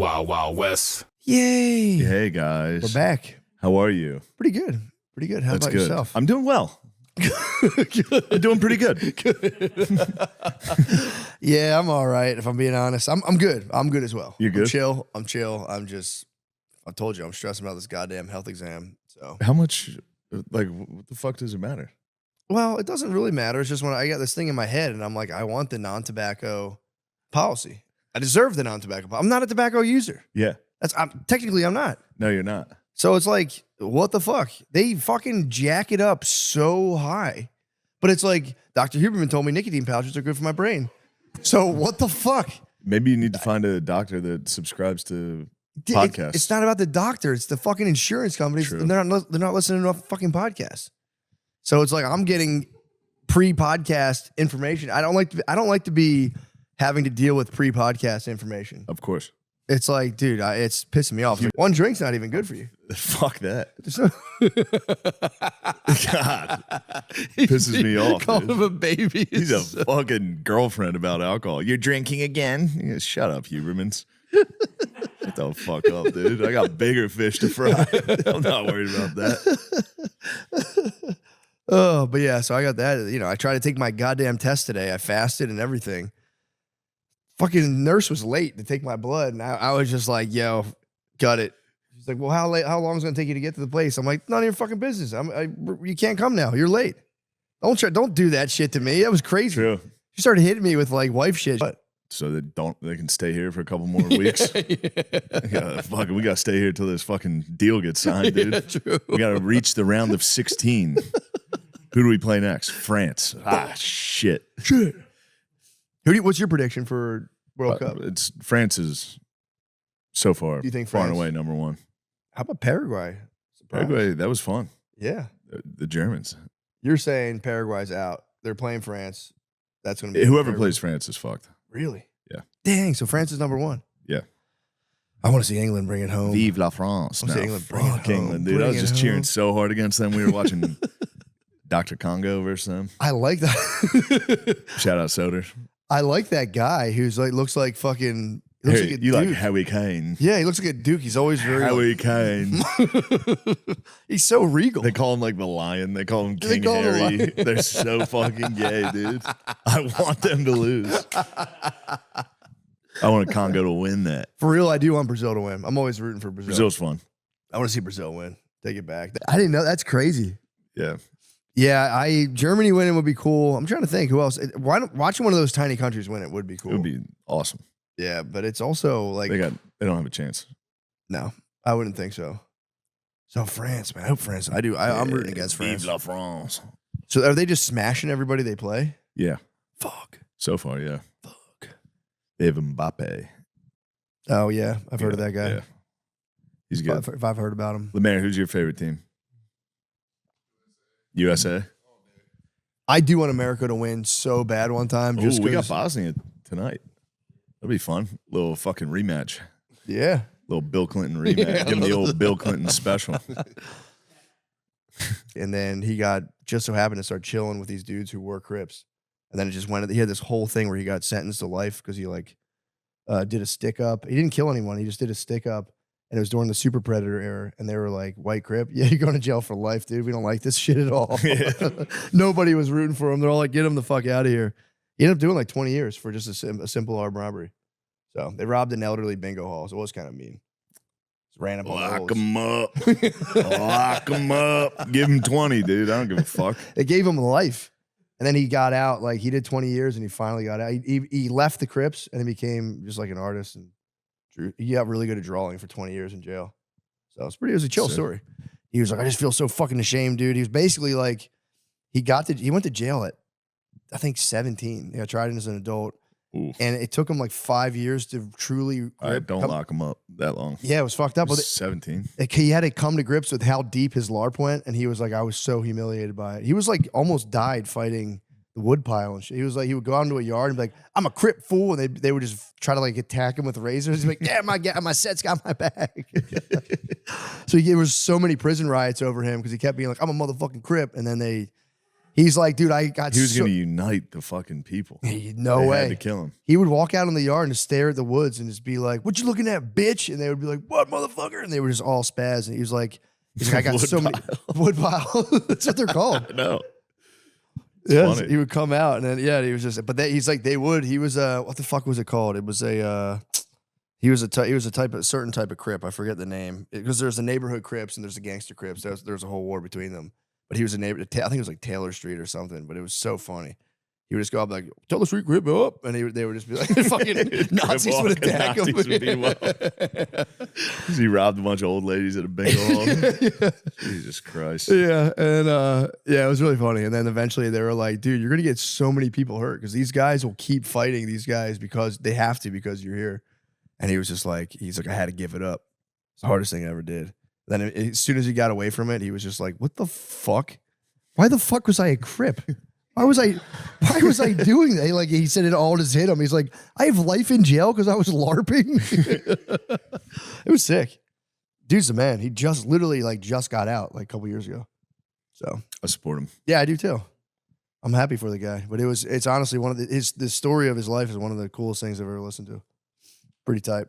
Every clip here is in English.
Wild Wild West. Yay. Hey, guys. We're back. How are you? Pretty good. Pretty good. How That's about good. yourself? I'm doing well. I'm doing pretty good. Yeah, I'm all right. If I'm being honest, I'm good. I'm good as well. You good? I'm chill. I told you I'm stressing about this goddamn health exam. So How much, like, what the fuck does it matter? well, it doesn't really matter. It's just when I got this thing in my head and I'm like, I want the non-tobacco policy. I deserve the non-tobacco policy. I'm not a tobacco user. Yeah. Technically I'm not. No, you're not. So it's like, what the fuck? They fucking jack it up so high. But it's like, Dr. Huberman told me nicotine pouches are good for my brain. So what the fuck? Maybe you need to find a doctor that subscribes to podcasts. It's not about the doctor. It's the fucking insurance companies. True. And they're not listening to a fucking podcast. So it's like I'm getting pre-podcast information. I don't like to be having to deal with pre-podcast information. Of course. It's like, dude, it's pissing me off. Like, one drink's not even good for you. Fuck that. God. Pisses me off. Call dude. him a baby. He's a fucking girlfriend about alcohol. You're drinking again? Yeah, shut up, Hubermans. Shut the fuck up, dude. I got bigger fish to fry. I'm not worried about that. Oh, but yeah, so I got that. You know, I tried to take my goddamn test today. I fasted and everything. Fucking nurse was late to take my blood, and I was just like, yo, cut it. She's like, well, how long is it going to take you to get to the place? I'm like, none of your fucking business. You can't come now. You're late. Don't do that shit to me. That was crazy. True. She started hitting me with like wife shit. So they can stay here for a couple more weeks. We gotta stay here till this fucking deal gets signed, dude. Yeah, true. We gotta reach the round of 16. Who do we play next? France. Shit. What's your prediction for World Cup? It's France is so far. You think far France? and away number one? How about Paraguay? Surprise. Paraguay, that was fun. Yeah. The Germans. You're saying Paraguay's out. They're playing France. That's going to be Whoever Paraguay. plays France is fucked. Really? Yeah. Dang. So France is number one. Yeah. I want to see England bring it home. Vive la France. I wanna see England bring it Fuck home. England, dude. I Bring was it just cheering home. so hard against them. We were watching Dr. Congo versus them. I like that. Shout out Soder. I like that guy who's like looks like fucking. He looks Hey, like a you duke. like Harry Kane. Yeah, he looks like a duke. He's always very. Harry Kane. He's so regal. They call him like the lion. They call him They King call him the Harry. lion. They're so fucking gay, dude. I want them to lose. I want Congo to win that. For real, I do want Brazil to win. I'm always rooting for Brazil. Brazil's fun. I want to see Brazil win. Take it back. I didn't know. That's crazy. Yeah. Yeah, Germany winning would be cool. I'm trying to think who else. Watching one of those tiny countries win it would be cool. It would be awesome. Yeah, but it's also like They don't have a chance. no, I wouldn't think so. So France, man, I hope France. I'm rooting against France. Vive la France. So are they just smashing everybody they play? Yeah. Fuck. So far, yeah. Fuck. They have Mbappe. Oh yeah, I've heard of that guy. Yeah. He's good. If I've heard about him, Lemaire, who's your favorite team? USA? I do want America to win so bad one time. Ooh, Just we got 'cause- Bosnia tonight. That'll be fun. Little fucking rematch. Yeah. Little Bill Clinton rematch. Yeah. Give him the old Bill Clinton special. And then he just so happened to start chilling with these dudes who were Crips. And then it just went, he had this whole thing where he got sentenced to life because he did a stick up. He didn't kill anyone. He just did a stick up. And it was during the Super Predator era. And they were like, white Crip, yeah, you're going to jail for life, dude. We don't like this shit at all. Yeah. Nobody was rooting for him. They're all like, get him the fuck out of here. He ended up doing like 20 years for just a simple armed robbery. So they robbed an elderly bingo hall. So it was kind of mean. Just ran up on Lock the him up. Lock him up. Give him 20, dude. I don't give a fuck. They gave him life. And then he got out, like he did 20 years and he finally got out. He left the Crips and he became just like an artist and he got really good at drawing for 20 years in jail. So it was a chill Sick. story. He was like, I just feel so fucking ashamed, dude. He was basically like, he went to jail at, I think 17. He got tried as an adult. Oof. And it took him like 5 years to truly. All right, don't lock him up that long. Yeah, it was fucked up. With it. 17. He had to come to grips with how deep his LARP went, and he was like, I was so humiliated by it. He was like almost died fighting the wood pile and shit. He was like, he would go out into a yard and be like, I'm a Crip fool, and they would just try to like attack him with razors. He's like, yeah, my set's got my back. So there was so many prison riots over him because he kept being like, I'm a motherfucking Crip, and then they He's like, dude, I got He was going to unite the fucking people. No They way. had to kill him. He would walk out in the yard and just stare at the woods and just be like, "What you looking at, bitch?" And they would be like, "What, motherfucker?" And they were just all spaz. And he was like, "I got so many woodpile." That's what they're called. No. Yeah, funny. he would come out and then he was just. But he's like, they would. He was what the fuck was it called? It was a. He was a certain type of Crip. I forget the name because there's the neighborhood Crips and there's the gangster Crips. There's a whole war between them. But he was a neighbor. I think it was like Taylor Street or something. But it was so funny. He would just go up like Taylor Street Crip up, and they would just be like fucking Nazis would attack him. Nazis would beat him up. He robbed a bunch of old ladies at a bingo hall. Yeah. Jesus Christ. Yeah, and it was really funny. And then eventually they were like, "Dude, you're gonna get so many people hurt because these guys will keep fighting these guys because they have to because you're here." And he was just like, I had to give it up. It's the hardest thing I ever did. Then as soon as he got away from it, he was just like, "What the fuck? Why the fuck was I a Crip? Why was I doing that?" Like he said, it all just hit him. He's like, "I have life in jail because I was LARPing." It was sick. Dude's the man. He just got out like a couple years ago. So I support him. yeah, I do too. I'm happy for the guy. But it's honestly one of the story of his life is one of the coolest things I've ever listened to. Pretty tight.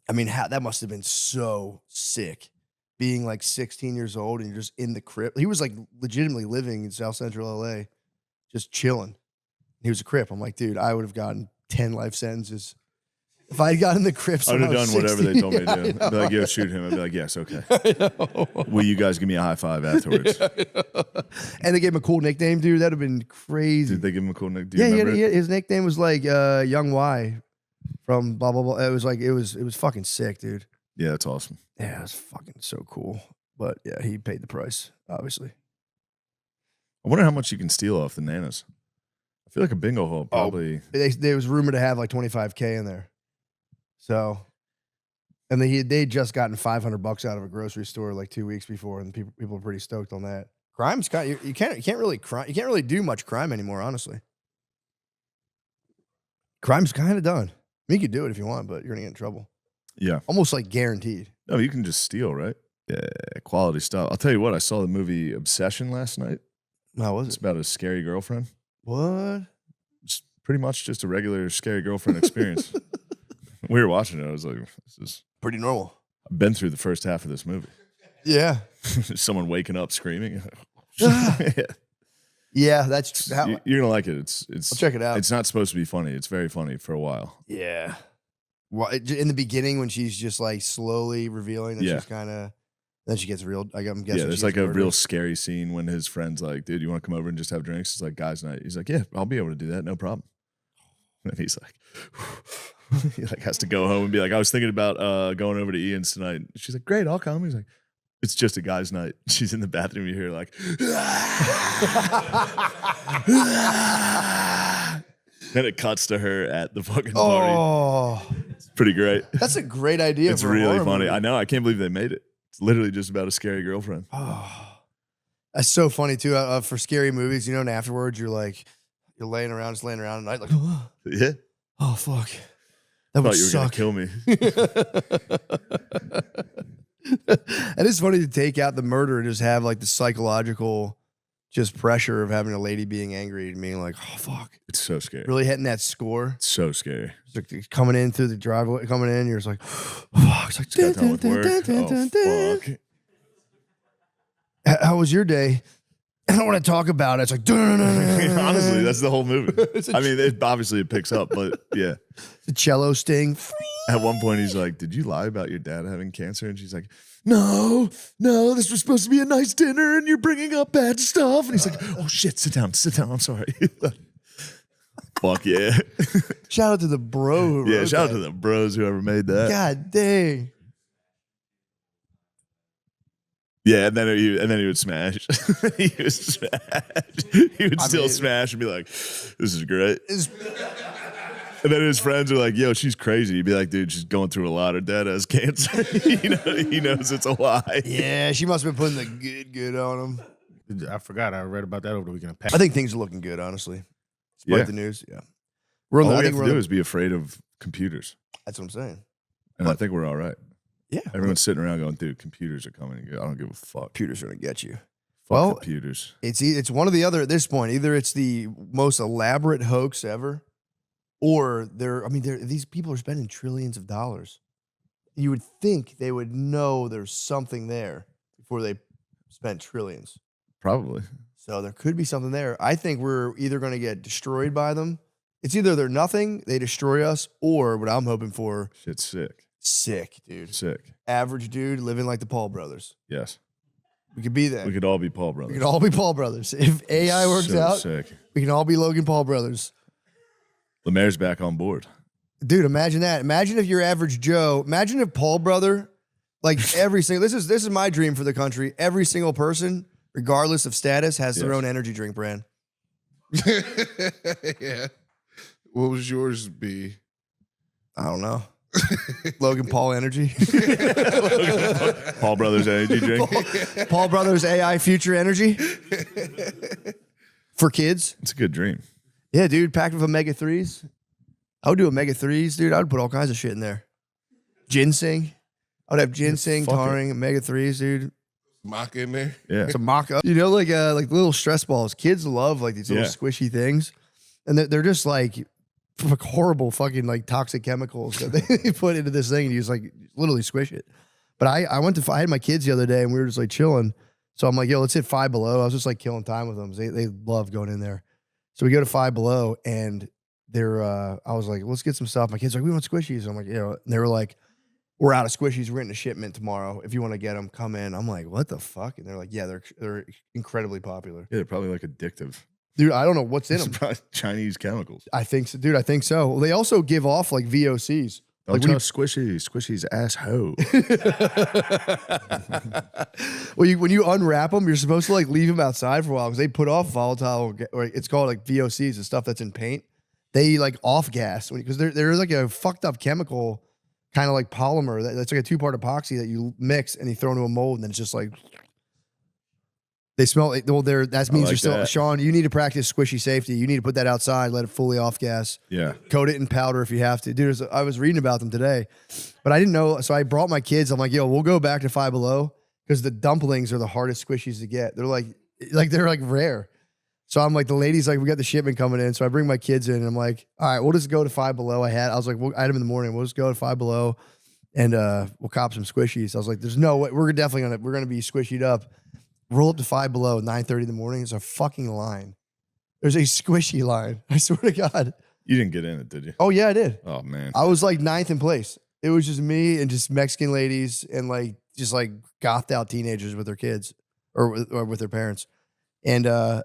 I mean, that must have been so sick. Being like 16 years old and you're just in the Crip. He was like legitimately living in South Central LA, just chilling. He was a Crip. I'm like, dude, I would have gotten 10 life sentences if I had gotten the Crips. I would have done whatever they told me to do. I'd be like, "Yo, shoot him." I'd be like, "Yes, okay." Will you guys give me a high five afterwards? And they gave him a cool nickname, dude. That'd have been crazy. Did they give him a cool nickname? Yeah, his nickname was like Young Y from blah blah blah. It was like it was fucking sick, dude. Yeah, that's awesome. Yeah, it was fucking so cool. But yeah, he paid the price, obviously. I wonder how much you can steal off the nanas. I feel like a bingo hall probably. There was rumored to have like 25K in there. So, and they'd just gotten $500 out of a grocery store like 2 weeks before, and people were pretty stoked on that. Crime's kind of, you can't really do much crime anymore, honestly. Crime's kind of done. I mean, you could do it if you want, but you're gonna get in trouble. Yeah, almost like guaranteed. No, you can just steal, right? Yeah, quality stuff. I'll tell you what. I saw the movie Obsession last night. How was It's it? about a scary girlfriend. What? It's pretty much just a regular scary girlfriend experience. We were watching it. I was like, "This is Pretty normal. I've been through the first half of this movie." Yeah. Someone waking up screaming. Yeah, that's You're gonna like it. It's. I'll check it out. It's not supposed to be funny. It's very funny for a while. Yeah. Well, in the beginning when she's just like slowly revealing that she's kind of, then she gets real. I'm guessing. Yeah, there's like a real scary scene when his friend's like, "Dude, you want to come over and just have drinks?" It's like guys' night. He's like, "Yeah, I'll be able to do that, no problem." And he's like, he like has to go home and be like, "I was thinking about going over to Ian's tonight." She's like, "Great, I'll come." He's like, "It's just a guy's night." She's in the bathroom. You hear like, then it cuts to her at the fucking party. Oh, It's pretty great. that's a great idea. It's for a really horror funny. movie. I know. I can't believe they made it. It's literally just about a scary girlfriend. Oh, that's so funny too. For scary movies, and afterwards you're like, you're laying around at night, like, Yeah. oh fuck, that would Thought you were gonna suck. kill me. And it's funny to take out the murder and just have like the psychological just pressure of having a lady being angry and being like, oh fuck, It's so scary. really hitting that score. It's so scary. It's like coming in through the driveway, coming in, you're just like, fuck. It's like, Got done with work. Oh, fuck. How was your day? I don't want to talk about it. It's like, Honestly, that's the whole movie. I mean, obviously it picks up, but yeah. the cello sting. At one point, he's like, "Did you lie about your dad having cancer?" And she's like, No, this was supposed to be a nice dinner, and you're bringing up bad stuff." And he's like, "Oh shit, sit down. I'm sorry." Fuck yeah. Shout out to the bro who Yeah, wrote shout out that. to the bros whoever made that. God dang. Yeah, and then he would smash. He would smash. He would still smash and be like, "This is great." And then his friends are like, "Yo, she's crazy." He'd be like, "Dude, she's going through a lot. Her dad has cancer." He knows it's a lie. Yeah, she must have been putting the good on him. I forgot. I read about that over the weekend. I think things are looking good, honestly. Despite the news, yeah. We're on All the, we I think have we're to on do the, is be afraid of computers. That's what I'm saying. And I think we're all right. Yeah. Everyone's sitting around going, "Dude, computers are coming." I don't give a fuck. Computers are going to get you. Well, computers. It's one or the other at this point. Either it's the most elaborate hoax ever, or these people are spending trillions of dollars. You would think they would know there's something there before they spent trillions. Probably. So there could be something there. I think we're either going to get destroyed by them. It's either they're nothing, they destroy us, or what I'm hoping for. Shit's sick. Sick, dude. Sick. Average dude living like the Paul brothers. Yes. We could be that. We could all be Paul brothers. We could all be Paul brothers. If AI works out, sick. we can all be Logan Paul brothers. Lemaire's back on board. Dude, imagine that. Imagine if your average Joe, imagine if Paul brother, like every single, this is my dream for the country. Every single person, regardless of status, has their own energy drink brand. Yeah. What was yours be? I don't know. Logan Paul Energy. Paul Brothers Energy drink. Paul Brothers AI Future Energy. For kids. It's a good dream. Yeah, dude, packed with omega-3s. I would do omega-3s, dude. I would put all kinds of shit in there. Ginseng. I would have ginseng, taurine, omega-3s, dude. Mock in there? Yeah. It's a mock-up. You know, like little stress balls. Kids love like these little squishy things. And they're just like horrible fucking like toxic chemicals that they put into this thing and you just like literally squish it. But I had my kids the other day and we were just like chilling. So I'm like, yo, let's hit Five Below. I was just like killing time with them. They love going in there. So we go to Five Below and I was like, let's get some stuff. My kids are like, we want squishies. I'm like, and they were like, we're out of squishies. We're getting a shipment tomorrow. If you want to get them, come in. I'm like, what the fuck? And they're like, yeah, they're incredibly popular. Yeah, they're probably like addictive. Dude, I don't know what's in It's them. probably Chinese chemicals. I think so, dude. I think so. They also give off like VOCs. Don't Like when trust Squishy's asshole. when you unwrap them, you're supposed to like leave them outside for a while because they put off volatile, or it's called like VOCs, the stuff that's in paint. They like off gas because they're like a fucked up chemical, kind of like polymer that's like a 2-part epoxy that you mix and you throw into a mold and then it's just like they smell. Well, that means like you're still that. Sean. You need to practice squishy safety. You need to put that outside, let it fully off gas. Yeah. Coat it in powder if you have to. Dude, I was reading about them today, but I didn't know. So I brought my kids. I'm like, yo, we'll go back to Five Below because the dumplings are the hardest squishies to get. They're like rare. So I'm like, the lady's like, we got the shipment coming in. So I bring my kids in and I'm like, all right, we'll just go to Five Below. I was like, I had them in the morning. We'll just go to Five Below and we'll cop some squishies. I was like, there's no way. We're going to be squishied up. Roll up to Five Below, 9:30 in the morning. There's a fucking line. There's a squishy line. I swear to God. You didn't get in it, did you? Oh, yeah, I did. Oh, man. I was like 9th in place. It was just me and just Mexican ladies and like just like gothed out teenagers with their kids or with their parents. And I'm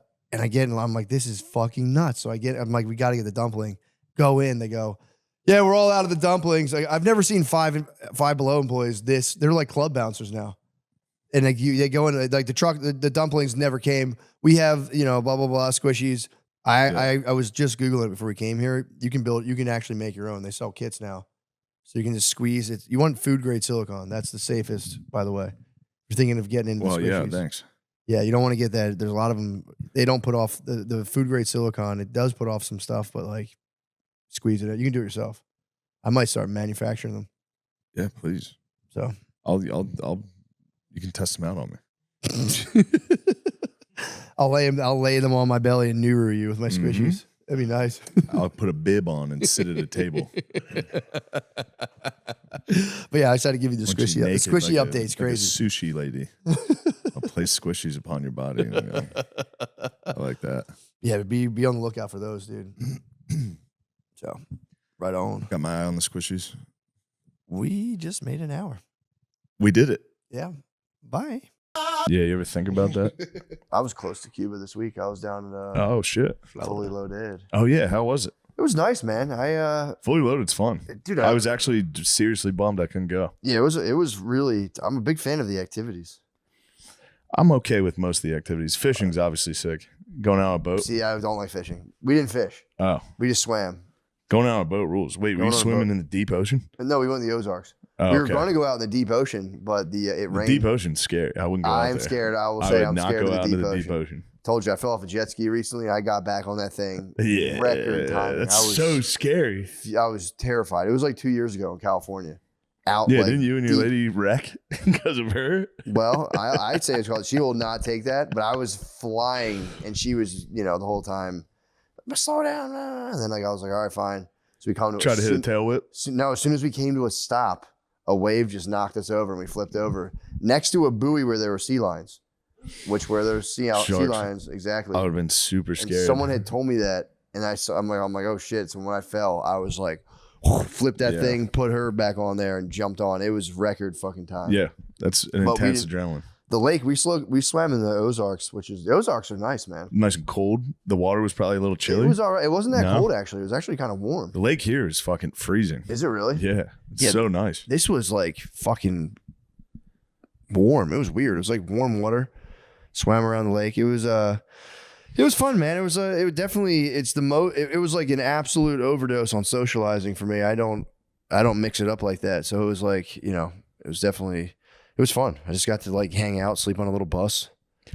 like, this is fucking nuts. So I'm like, we got to get the dumpling. Go in. They go, yeah, we're all out of the dumplings. Like, I've never seen Five Below employees they're like club bouncers now. And like they go in like the truck, the dumplings never came. We have, blah, blah, blah, squishies. I was just Googling it before we came here. You can actually make your own. They sell kits now. So you can just squeeze it. You want food grade silicone. That's the safest, by the way. If you're thinking of getting into squishies. Yeah, thanks. Yeah, you don't want to get that. There's a lot of them. They don't put off the food grade silicone. It does put off some stuff, but like squeeze it out. You can do it yourself. I might start manufacturing them. Yeah, please. So you can test them out on me. I'll lay them on my belly and neuro you with my squishies. That'd be nice. I'll put a bib on and sit at a table. But yeah, I decided to give you the squishy. The squishy update's crazy. Like a sushi lady. I'll place squishies upon your body. I like that. Yeah, but be on the lookout for those, dude. So, right on. Got my eye on the squishies. We just made an hour. We did it. Yeah. Bye. Yeah, you ever think about that? I was close to Cuba this week. I was down in Oh shit. Fully Loaded. Oh yeah, how was it? It was nice, man. Fully Loaded's fun. Dude, I was actually seriously bummed I couldn't go. Yeah, it was really, I'm a big fan of the activities. I'm okay with most of the activities. Fishing's obviously sick. Going out on a boat. See, I don't like fishing. We didn't fish. Oh. We just swam. Going out on a boat rules. Wait, were you swimming in the deep ocean? No, we went in the Ozarks. Oh, we were going to go out in the deep ocean, but it rained. Deep ocean's scary. I wouldn't go out there. I'm scared. I will say I'm scared of the deep ocean. Told you, I fell off a jet ski recently. I got back on that thing. Yeah. Record timing. That's so scary. I was terrified. It was like 2 years ago in California. out. Yeah, like, didn't you and your deep. lady wreck because of her? Well, I'd say it's called. She will not take that, but I was flying, and she was, the whole time, slow down. And then I was like, all right, fine. So we come to Try to hit a tail whip. No, as soon as we came to a stop, a wave just knocked us over, and we flipped over next to a buoy where there were sea lions, which where there's sea lions exactly. I would have been super And scared. someone had told me that, and I'm like, oh shit. So when I fell, I was like, flipped that thing, put her back on there, and jumped on. It was record fucking time. Yeah, that's an intense adrenaline. The lake, we swam in the Ozarks, the Ozarks are nice, man. Nice and cold. The water was probably a little chilly. It was all right. It wasn't that cold, actually. It was actually kind of warm. The lake here is fucking freezing. Is it really? Yeah. It's so nice. This was like fucking warm. It was weird. It was like warm water. Swam around the lake. It was fun, man. It was it was like an absolute overdose on socializing for me. I don't mix it up like that. So it was like, it was fun. I just got to like hang out, sleep on a little bus.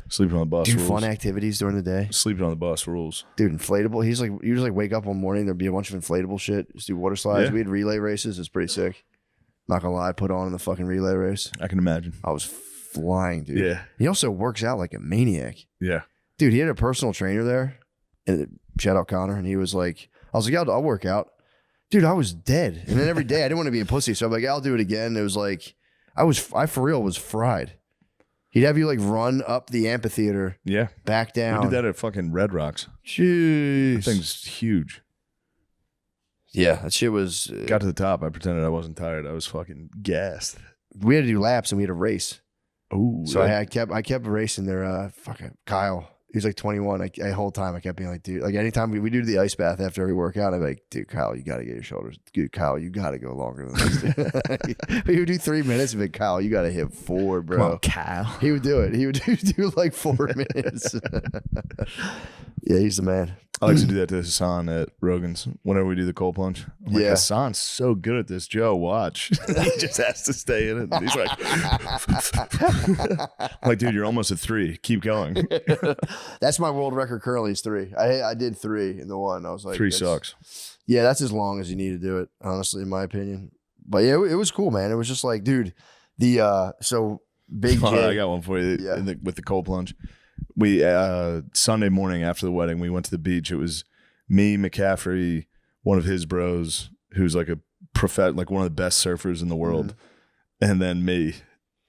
Sleeping on the bus Do rules. fun activities during the day. Sleeping on the bus rules. Dude, inflatable. You just like wake up one morning, there'd be a bunch of inflatable shit. Just do water slides. Yeah. We had relay races. It's pretty sick. Not gonna lie, I put on in the fucking relay race. I can imagine. I was flying, dude. Yeah. He also works out like a maniac. Yeah. Dude, he had a personal trainer there. And shout out Connor. And he was like, I was like, yeah, I'll work out. Dude, I was dead. And then every day I didn't want to be a pussy. So I'm like, I'll do it again. It was like, I for real was fried. He'd have you like run up the amphitheater. Yeah. Back down. We did that at fucking Red Rocks. Jeez. That thing's huge. Yeah, that shit was. Got to the top. I pretended I wasn't tired. I was fucking gassed. We had to do laps and we had to race. Oh, So I kept racing there. Fucking Kyle. He was like 21. The whole time I kept being like, dude, like anytime we do the ice bath after every workout, I'm like, dude, Kyle, you got to get your shoulders. Dude, Kyle, you got to go longer than this. We would do 3 minutes of it. Kyle, you got to hit 4, bro. Come on, Kyle. He would do it. He would do like 4 minutes. Yeah, he's the man. I like to do that to Hassan at Rogan's whenever we do the cold plunge. I'm like, Yeah. Hassan's so good at this, Joe. Watch. He just has to stay in it. And he's like, I'm like, dude, you're almost at 3. Keep going. That's my world record currently is 3. I did 3 in the one. I was like, 3 that's- sucks. Yeah, that's as long as you need to do it, honestly, in my opinion. But yeah, it was cool, man. It was just like, dude, so Big All right, I J. got one for you Yeah. with the cold plunge. We Sunday morning after the wedding, we went to the beach. It was me, McCaffrey, one of his bros, who's like like one of the best surfers in the world, and then me.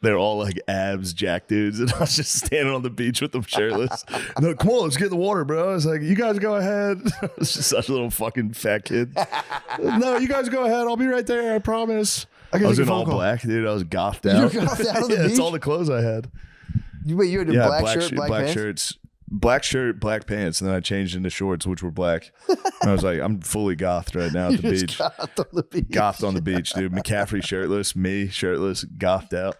They're all like abs jack dudes, and I was just standing on the beach with them shirtless. And they're like, come on, let's get in the water, bro. I was like, you guys go ahead. I was just such a little fucking fat kid. No, you guys go ahead. I'll be right there. I promise. I was in all black, dude. I was gothed out. You were gothed out on the That's beach? all the clothes I had. Wait, you had a black shirt, black pants? shirts, black shirt, black pants, and then I changed into shorts, which were black. And I was like, I'm fully gothed right now at the beach. Gothed on the beach. Gothed on the beach, dude. McCaffrey shirtless, me shirtless, gothed out.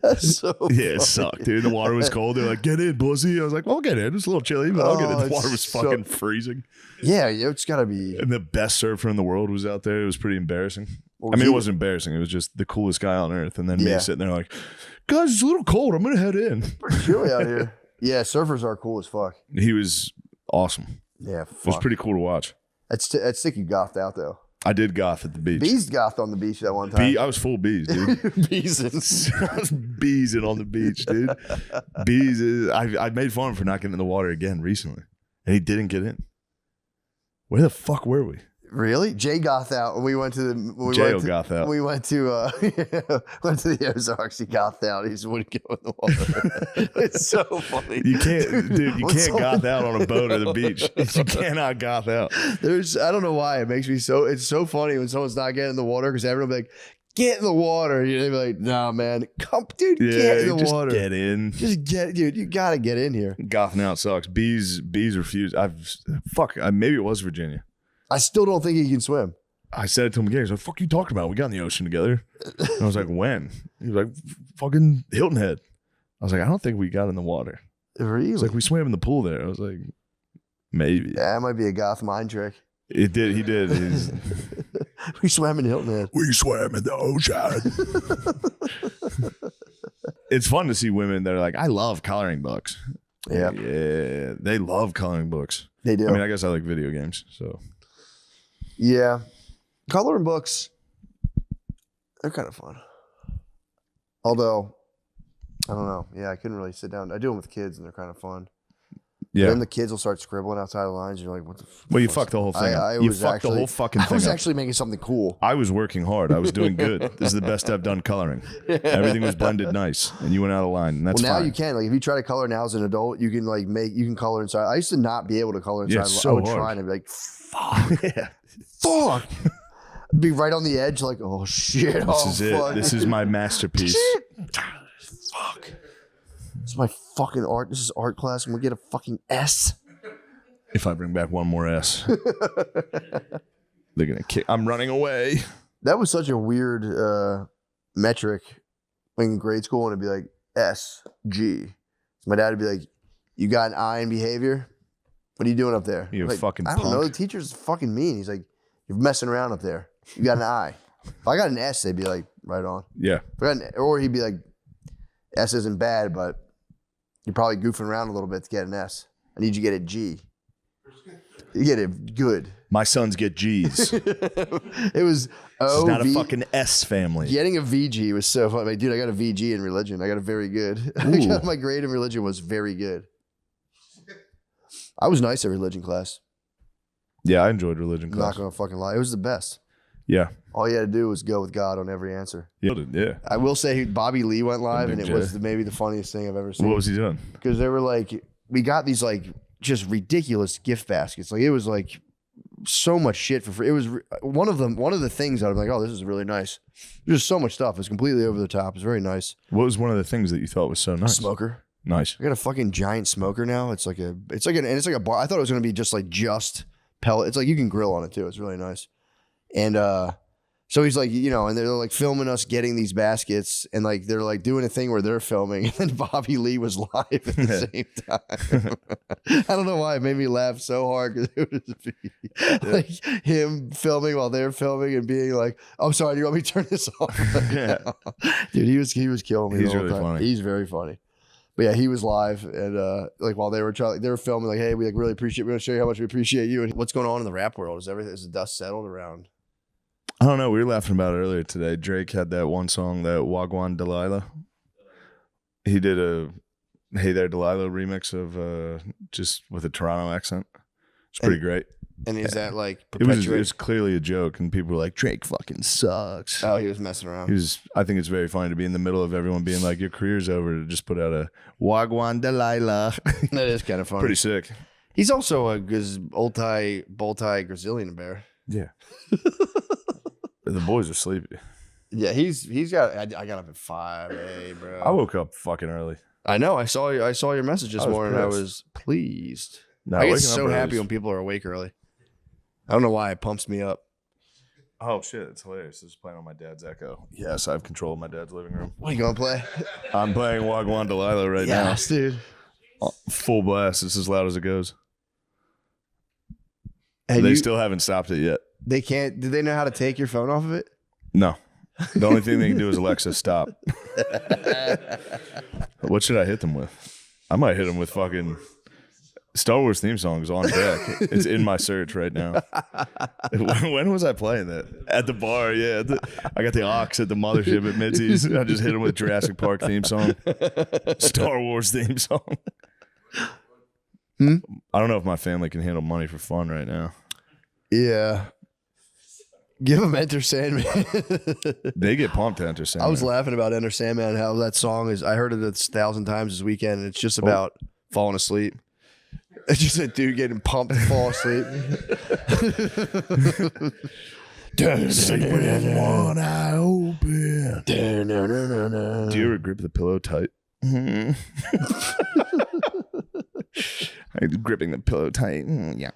That's so Yeah, it sucked, dude. The water was cold. They're like, get in, pussy. I was like, well, I'll get in. It's a little chilly, but I'll get in. The it's water was so- fucking freezing. Yeah, it's got to be. And the best surfer in the world was out there. It was pretty embarrassing. Well, I mean, he- it wasn't embarrassing. It was just the coolest guy on earth. And then Yeah. me sitting there like, guys, it's a little cold. I'm going to head in. Pretty chilly out here. Yeah, surfers are cool as fuck. He was awesome. Yeah, It was fuck. pretty cool to watch. That's sick you gothed out, though. I did goth at the beach. Bees gothed on the beach that one time. I was full bees, dude. Bees. I was beesing on the beach, dude. I made fun of him for not getting in the water again recently, and he didn't get in. Where the fuck were we? Really? Jay gothed out when we went to the. J.O. gothed out. We went to went to the Ozarks. He gothed out. He just wouldn't go in the water. It's so funny. You can't, dude. You when can't someone- goth out on a boat or the beach. You cannot goth out. I don't know why it makes me so. It's so funny when someone's not getting in the water because everyone will be like, "Get in the water." You'd be like, "Nah, man, come, dude, get in the just water. get in. Just get, dude. You gotta get in here." Gothing out sucks. Bees refuse. Maybe it was Virginia. I still don't think he can swim. I said it to him again. He's like, "Fuck you talking about? We got in the ocean together." And I was like, "When?" He was like, "Fucking Hilton Head." I was like, "I don't think we got in the water." Really? He's like, "We swam in the pool there." I was like, "Maybe." Yeah, that might be a goth mind trick. It did. He did. We swam in Hilton Head. We swam in the ocean. It's fun to see women that are like, "I love coloring books." Yeah, Yeah, they love coloring books. they do. I mean, I guess I like video games. So Yeah. Coloring books. They're kind of fun. Although, I don't know. Yeah, I couldn't really sit down. I do them with kids, and they're kind of fun. Yeah. Then the kids will start scribbling outside the lines, and you're like, "What the?" Well, you fucked the whole thing up. You fucked the whole fucking thing up. I was actually making something cool. I was working hard. I was doing good. This is the best I've done coloring. Everything was blended nice, and you went out of line, and that's now fine. you can. Like, if you try to color now as an adult, you can you can color inside. I used to not be able to color inside. Yeah, it's so I would hard. try and be like, "Fuck, Yeah. fuck." Be right on the edge, like, "Oh shit, This is it. This is my masterpiece. Fuck. This is my fucking art. This is art class. I'm gonna get a fucking S." If I bring back one more S, they're gonna kick. I'm running away. That was such a weird metric in grade school, and it'd be like S, G. So my dad would be like, "You got an I in behavior? What are you doing up there?" You like, fucking I don't know. The punk. teacher's fucking mean. He's like, "You're messing around up there. You got an I." If I got an S, they'd be like, "Right on." Yeah. If I got or he'd be like, "S isn't bad, but you're probably goofing around a little bit to get an S. I need you to get a G. You get it good." My sons get G's. This It was is not a fucking S family. Getting a VG was so fun. Like, dude, I got a VG in religion. I got a very good. My grade in religion was very good. I was nice at religion class. Yeah, I enjoyed religion I'm not class. gonna fucking lie. It was the best. Yeah. All you had to do was go with God on every answer. Yeah. I will say Bobby Lee went live, Big and it J. was maybe the funniest thing I've ever seen. What was he doing? Because they were like, we got these like just ridiculous gift baskets. Like, it was like so much shit for free. It was one of the things that I'm like, oh, this is really nice. There's just so much stuff. It's completely over the top. It's very nice. What was one of the things that you thought was so nice? Smoker. Nice. I got a fucking giant smoker now. It's like a bar. I thought it was gonna be just pellet. It's like you can grill on it too. It's really nice. And so he's like, and they're like filming us getting these baskets, and like they're like doing a thing where they're filming, and then Bobby Lee was live at the same time. I don't know why it made me laugh so hard, because it was like him filming while they're filming and being like, "I'm sorry, do you want me to turn this off?" Yeah. Dude, he was killing me. He's the whole really time. funny. He's very funny. But yeah, he was live, and like while they were filming, like, "Hey, we like really appreciate. We're gonna show you how much we appreciate you." And what's going on in the rap world? Is the dust settled around? I don't know. We were laughing about it earlier today. Drake had that one song, that Wagwan Delilah. He did a Hey There Delilah remix of just with a Toronto accent. It's pretty great. And is that like It was clearly a joke, and people were like, "Drake fucking sucks." Oh, he was messing around. I think it's very funny to be in the middle of everyone being like, "Your career's over," to just put out a Wagwan Delilah. That is kind of funny. Pretty sick. He's also a bow tie Brazilian bear. Yeah. The boys are sleepy. Yeah, he's got. I got up at 5 a.m., bro. I woke up fucking early. I know. I saw your message this I was morning. I pissed. was pleased. No, I get waking up so early happy is- when people are awake early. I don't know why it pumps me up. Oh shit, it's hilarious. This is playing on my dad's Echo. Yes, I have control of my dad's living room. What are you gonna play? I'm playing Wagwan Delilah right now. Yes, dude. Full blast. It's as loud as it goes. And They still haven't stopped it yet. They can't. Do they know how to take your phone off of it? No. The only thing they can do is Alexa, stop. What should I hit them with? I might hit them with fucking Star Wars theme songs on deck. It's in my search right now. When was I playing that? At the bar, yeah. I got the aux at the mothership at Mitzi's. I just hit them with Jurassic Park theme song, Star Wars theme song. I don't know if my family can handle money for fun right now. Yeah. Give them Enter Sandman. They get pumped to Enter Sandman. I was laughing about Enter Sandman, how that song is. I heard it 1,000 times this weekend, and it's just about falling asleep. It's just a dude getting pumped to fall asleep. Sleep with one eye open. Do you ever grip the pillow tight? I'm gripping the pillow tight. Yeah.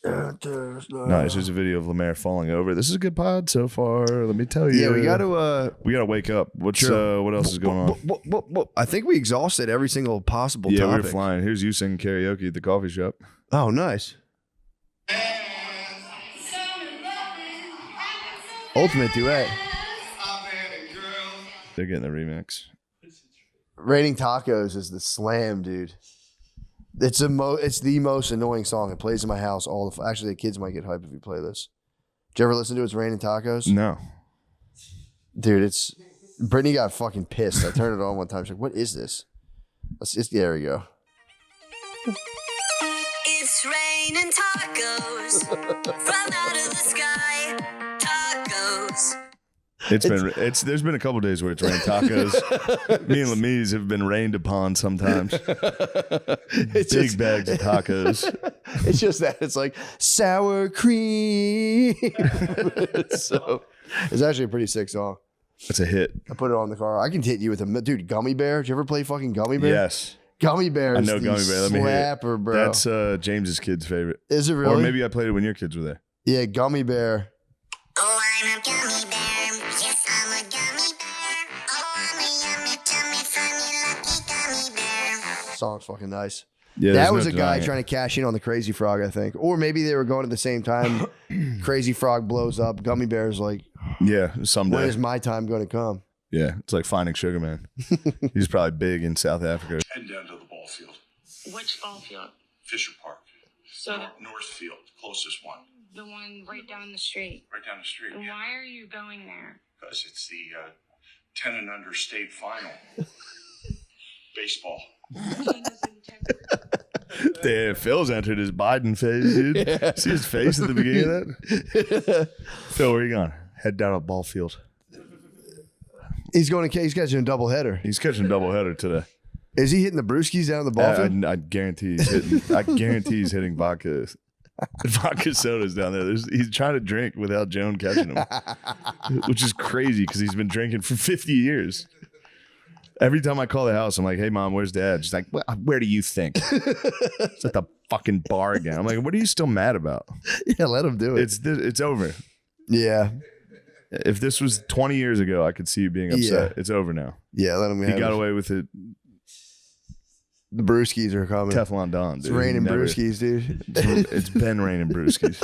Nice. There's a video of Lemaire falling over. This is a good pod so far. Let me tell you. Yeah, we got to. We gotta wake up. What else is going on? I think we exhausted every single possible Yeah, topic. we're flying. Here's you singing karaoke at the coffee shop. Oh, nice. Ultimate duet. They're getting the remix. Raining Tacos is the slam, dude. It's the most annoying song. It plays in my house all the. Actually, the kids might get hyped if we play this. Did you ever listen to It's Raining Tacos? No. Dude, it's Brittany got fucking pissed. I turned it on one time. She's like, "What is this?" There we go. It's raining tacos from out of the sky. Tacos. There's been a couple days where it's rained tacos. Me and Lamise have been rained upon sometimes. Big bags of tacos. It's just that it's like sour cream. So it's actually a pretty sick song. It's a hit. I put it on the car. I can hit you with dude. Gummy Bear. Did you ever play fucking Gummy Bear? Yes. Gummy Bear. I know Gummy Bear. Let me hear it. Slapper, bro. That's James's kid's favorite. Is it really? Or maybe I played it when your kids were there. Yeah, Gummy Bear. Oh, I'm a gummy bear. Yes, I'm a gummy bear. Oh, I'm a yummy, tummy, funny, lucky gummy bear. Song's fucking nice. Yeah, that was a guy trying to cash in on the Crazy Frog, I think. Or maybe they were going at the same time. Crazy Frog blows up. Gummy Bear's like, yeah, someday. when is my time going to come? Yeah, it's like finding Sugar Man. He's probably big in South Africa. Head down to the ball field. Which ball field? Fisher Park. So Northfield, closest one. the one right down the street. Right down the street. And why are you going there? Because it's the 10 and under state final. Baseball. Damn, Phil's entered his Biden phase, dude. Yeah. See his face at the beginning of that? Phil, where you going? Head down a ball field. He's catching a double header. He's catching a doubleheader today. Is he hitting the brewskis down the ball field? I guarantee he's hitting. I guarantee he's hitting vodka sodas down there. He's trying to drink without Joan catching him, which is crazy because he's been drinking for 50 years. Every time I call the house, I'm like, "Hey, Mom, where's Dad?" She's like, "Where do you think?" It's at the fucking bar again. I'm like, "What are you still mad about?" Yeah, let him do it. It's over. Yeah. If this was 20 years ago, I could see you being upset. Yeah. It's over now. Yeah, let him He got away with it. The brewskis are coming. Teflon Don, dude. It's raining brewskis, dude. It's been raining brewskis.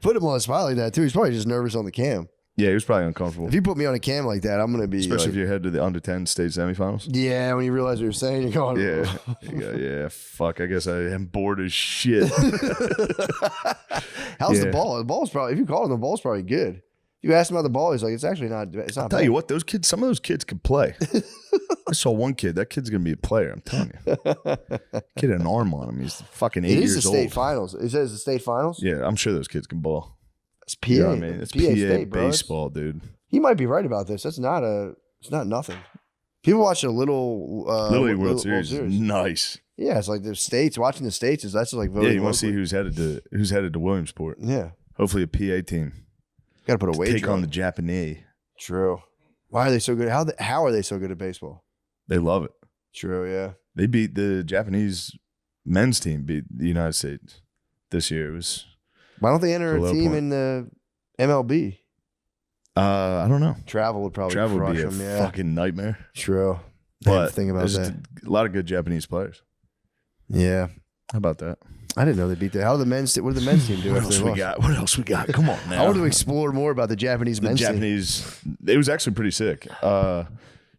Put him on a spot like that, too. He's probably just nervous on the cam. Yeah, he was probably uncomfortable. If you put me on a cam like that, I'm going to be Especially like, if you head to the under 10 state semifinals. yeah, when you realize what you're saying, you're going, Yeah. Yeah, fuck. I guess I am bored as shit. How's Yeah. the ball? The ball's probably, if you call him, the ball's probably good. If you ask him about the ball, he's like, it's actually not, it's not I'll tell bad. you what, some of those kids can play. I saw one kid. That kid's going to be a player, I'm telling you. Kid had an arm on him. He's fucking 8 It years is the old. state finals. It says the state finals? Yeah, I'm sure those kids can ball. It's PA. You know what I mean? It's PA State, bro. baseball, dude. He might be right about this. It's not nothing. People watch a little Little League World Series. Nice. Yeah, it's like the states watching the states that's just like voting. Yeah, you want to see locally. who's headed to Williamsport. Yeah, Hopefully a PA team. got to put a wager Take on the Japanese. True. Why are they so good? How are they so good at baseball? They love it. True. Yeah. They beat the Japanese men's team, beat the United States this year. It was Why don't they enter It's a a low team point. in the MLB? I don't know. Travel would probably Travel would crush be a them. Yeah. fucking nightmare. True. But think about there's that. a lot of good Japanese players. Yeah. How about that? I didn't know they beat that. How did the men's? What did the men's team do? What after else they we lost? got? What else we got? Come on now. I want to explore more about the Japanese the men's team. Japanese. It was actually pretty sick.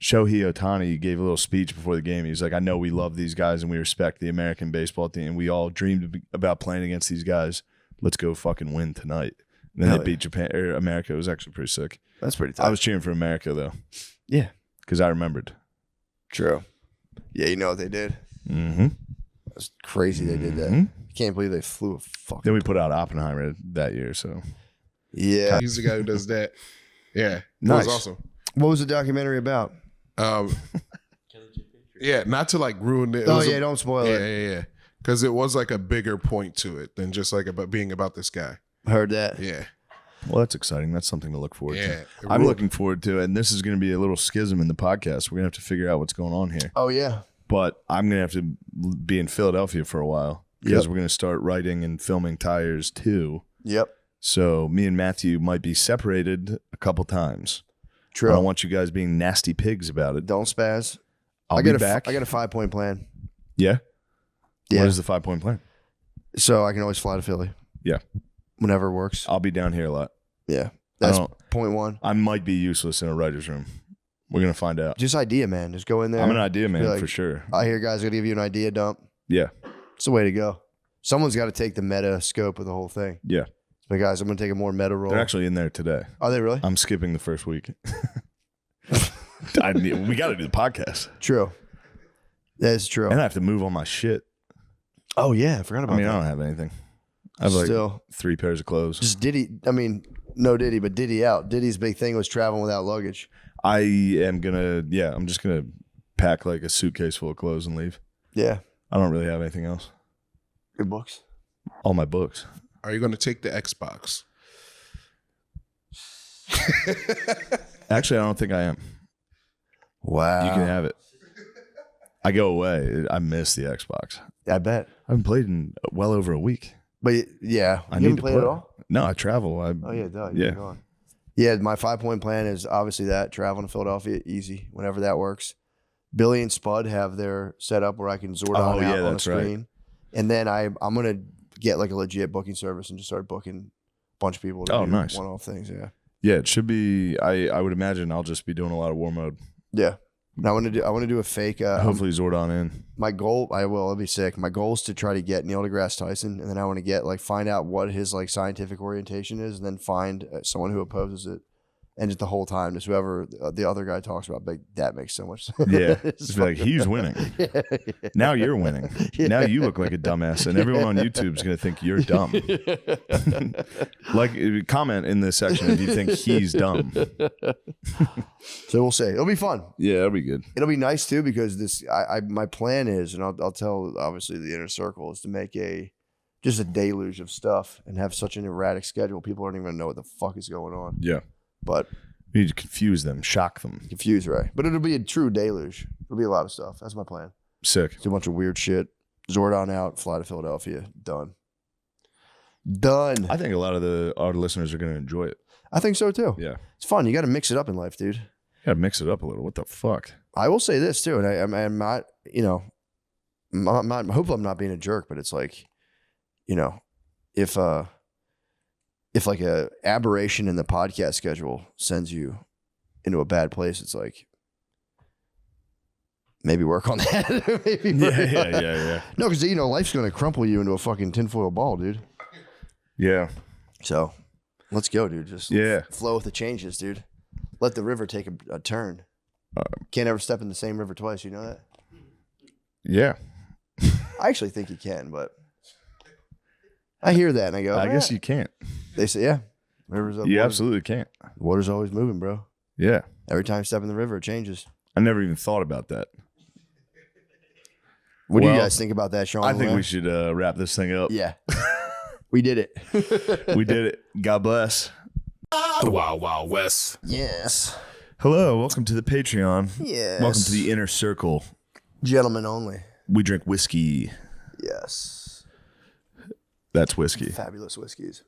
Shohei Ohtani gave a little speech before the game. He's like, "I know we love these guys and we respect the American baseball team. We all dreamed about playing against these guys. Let's go fucking win tonight." And then Hell they beat Japan or America. It was actually pretty sick. That's pretty tough. I was cheering for America though, yeah. because I remembered. True. Yeah, you know what they did? Mm-hmm. That's crazy they did that. Mhm. I can't believe they flew a fucking. Then we put out Oppenheimer that year. So Yeah. He's the guy who does that. Yeah. Nice. That was awesome. What was the documentary about? Yeah, not to like ruin it. It Oh, was yeah, don't spoil it. Yeah. Because it was like a bigger point to it than just like about being about this guy. Heard that. Yeah. well, that's exciting. That's something to look forward Yeah. to. It I'm ruled. looking forward to it. And this is going to be a little schism in the podcast. We're going to have to figure out what's going on here. Oh, yeah. But I'm going to have to be in Philadelphia for a while because Yep. we're going to start writing and filming tires too. Yep. So me and Matthew might be separated a couple times. True. I don't want you guys being nasty pigs about it. Don't spaz. I'll I be got back. I got a 5-point plan. Yeah? Yeah. What is the 5-point plan? So I can always fly to Philly. Yeah. Whenever it works. I'll be down here a lot. Yeah. That's don't- point one. I might be useless in a writer's room. We're going to find out. Just idea, man. Just go in there. I'm an idea man Be like, for sure. I hear guys going to give you an idea dump. Yeah. It's the way to go. Someone's got to take the meta scope of the whole thing. Yeah. But guys, I'm gonna take a more meta role. They're actually in there today. Are they really? I'm skipping the first week. We got to do the podcast. True. That is true. And I have to move all my shit. Oh yeah, I forgot about I mean, that. I don't have anything. I have like Still. 3 pairs of clothes. Just Diddy. I mean, no Diddy, but Diddy out. Diddy's big thing was traveling without luggage. I am gonna, I'm just gonna pack like a suitcase full of clothes and leave. Yeah. I don't really have anything else. Your books. All my books. Are you going to take the Xbox? Actually, I don't think I am. Wow. You can have it. I go away. I miss the Xbox. I bet. I haven't played in well over a week. But yeah, I you need haven't to played play at all. No, I travel. Oh yeah, duh. Yeah. Yeah. Gone. Yeah, my 5-point plan is obviously that traveling to Philadelphia, easy whenever that works. Billy and Spud have their setup where I can Zordon out on the that's right. screen, and then I'm gonna get like a legit booking service and just start booking a bunch of people. To do Nice. one-off things. Yeah. Yeah, it should be. I would imagine I'll just be doing a lot of war mode. Yeah. And I want to do a fake. Hopefully Zordon in. My goal, it'll be sick. My goal is to try to get Neil deGrasse Tyson, and then I want to get find out what his scientific orientation is, and then find someone who opposes it, and just the whole time, just whoever the other guy talks about, that makes so much sense. Yeah, it's like he's winning. Yeah. Now you're winning. Yeah. Now you look like a dumbass, and everyone on YouTube is gonna think you're dumb. Like, comment in this section if you think he's dumb. So we'll see. It'll be fun. Yeah, that'll be good. It'll be nice too because my plan is, and I'll tell obviously the inner circle, is to make just a deluge of stuff and have such an erratic schedule. People aren't even gonna know what the fuck is going on. Yeah, But you need to confuse them, shock them. confused, right? But it'll be a true deluge. It'll be a lot of stuff. That's my plan. Sick. Do a bunch of weird shit. Zordon out, fly to Philadelphia. Done. Done. I think a lot of our listeners are gonna enjoy it. I think so too. Yeah, It's fun. You got to mix it up in life, dude. gotta mix it up a little. What the fuck? I will say this too, and I'm not, I'm not, hopefully I'm not being a jerk, but it's like, if like a aberration in the podcast schedule sends you into a bad place, it's like maybe work on that. Maybe Yeah. No, because life's gonna crumple you into a fucking tinfoil ball, dude. Yeah. So let's go, dude. Just Yeah. flow with the changes, dude. Let the river take a turn. Can't ever step in the same river twice. You know that? Yeah. I actually think you can, but I hear that and I go, I guess you can't. They say, yeah, rivers up. You absolutely can't. Water's always moving, bro. Yeah. Every time you step in the river, it changes. I never even thought about that. What do you Well, guys think about that, Sean? I think we should wrap this thing up. Yeah, we did it. We did it. God bless. The Wild Wild West. Yes. Hello. Welcome to the Patreon. Yes. Welcome to the inner circle. Gentlemen only. We drink whiskey. Yes. That's whiskey. Fabulous whiskeys.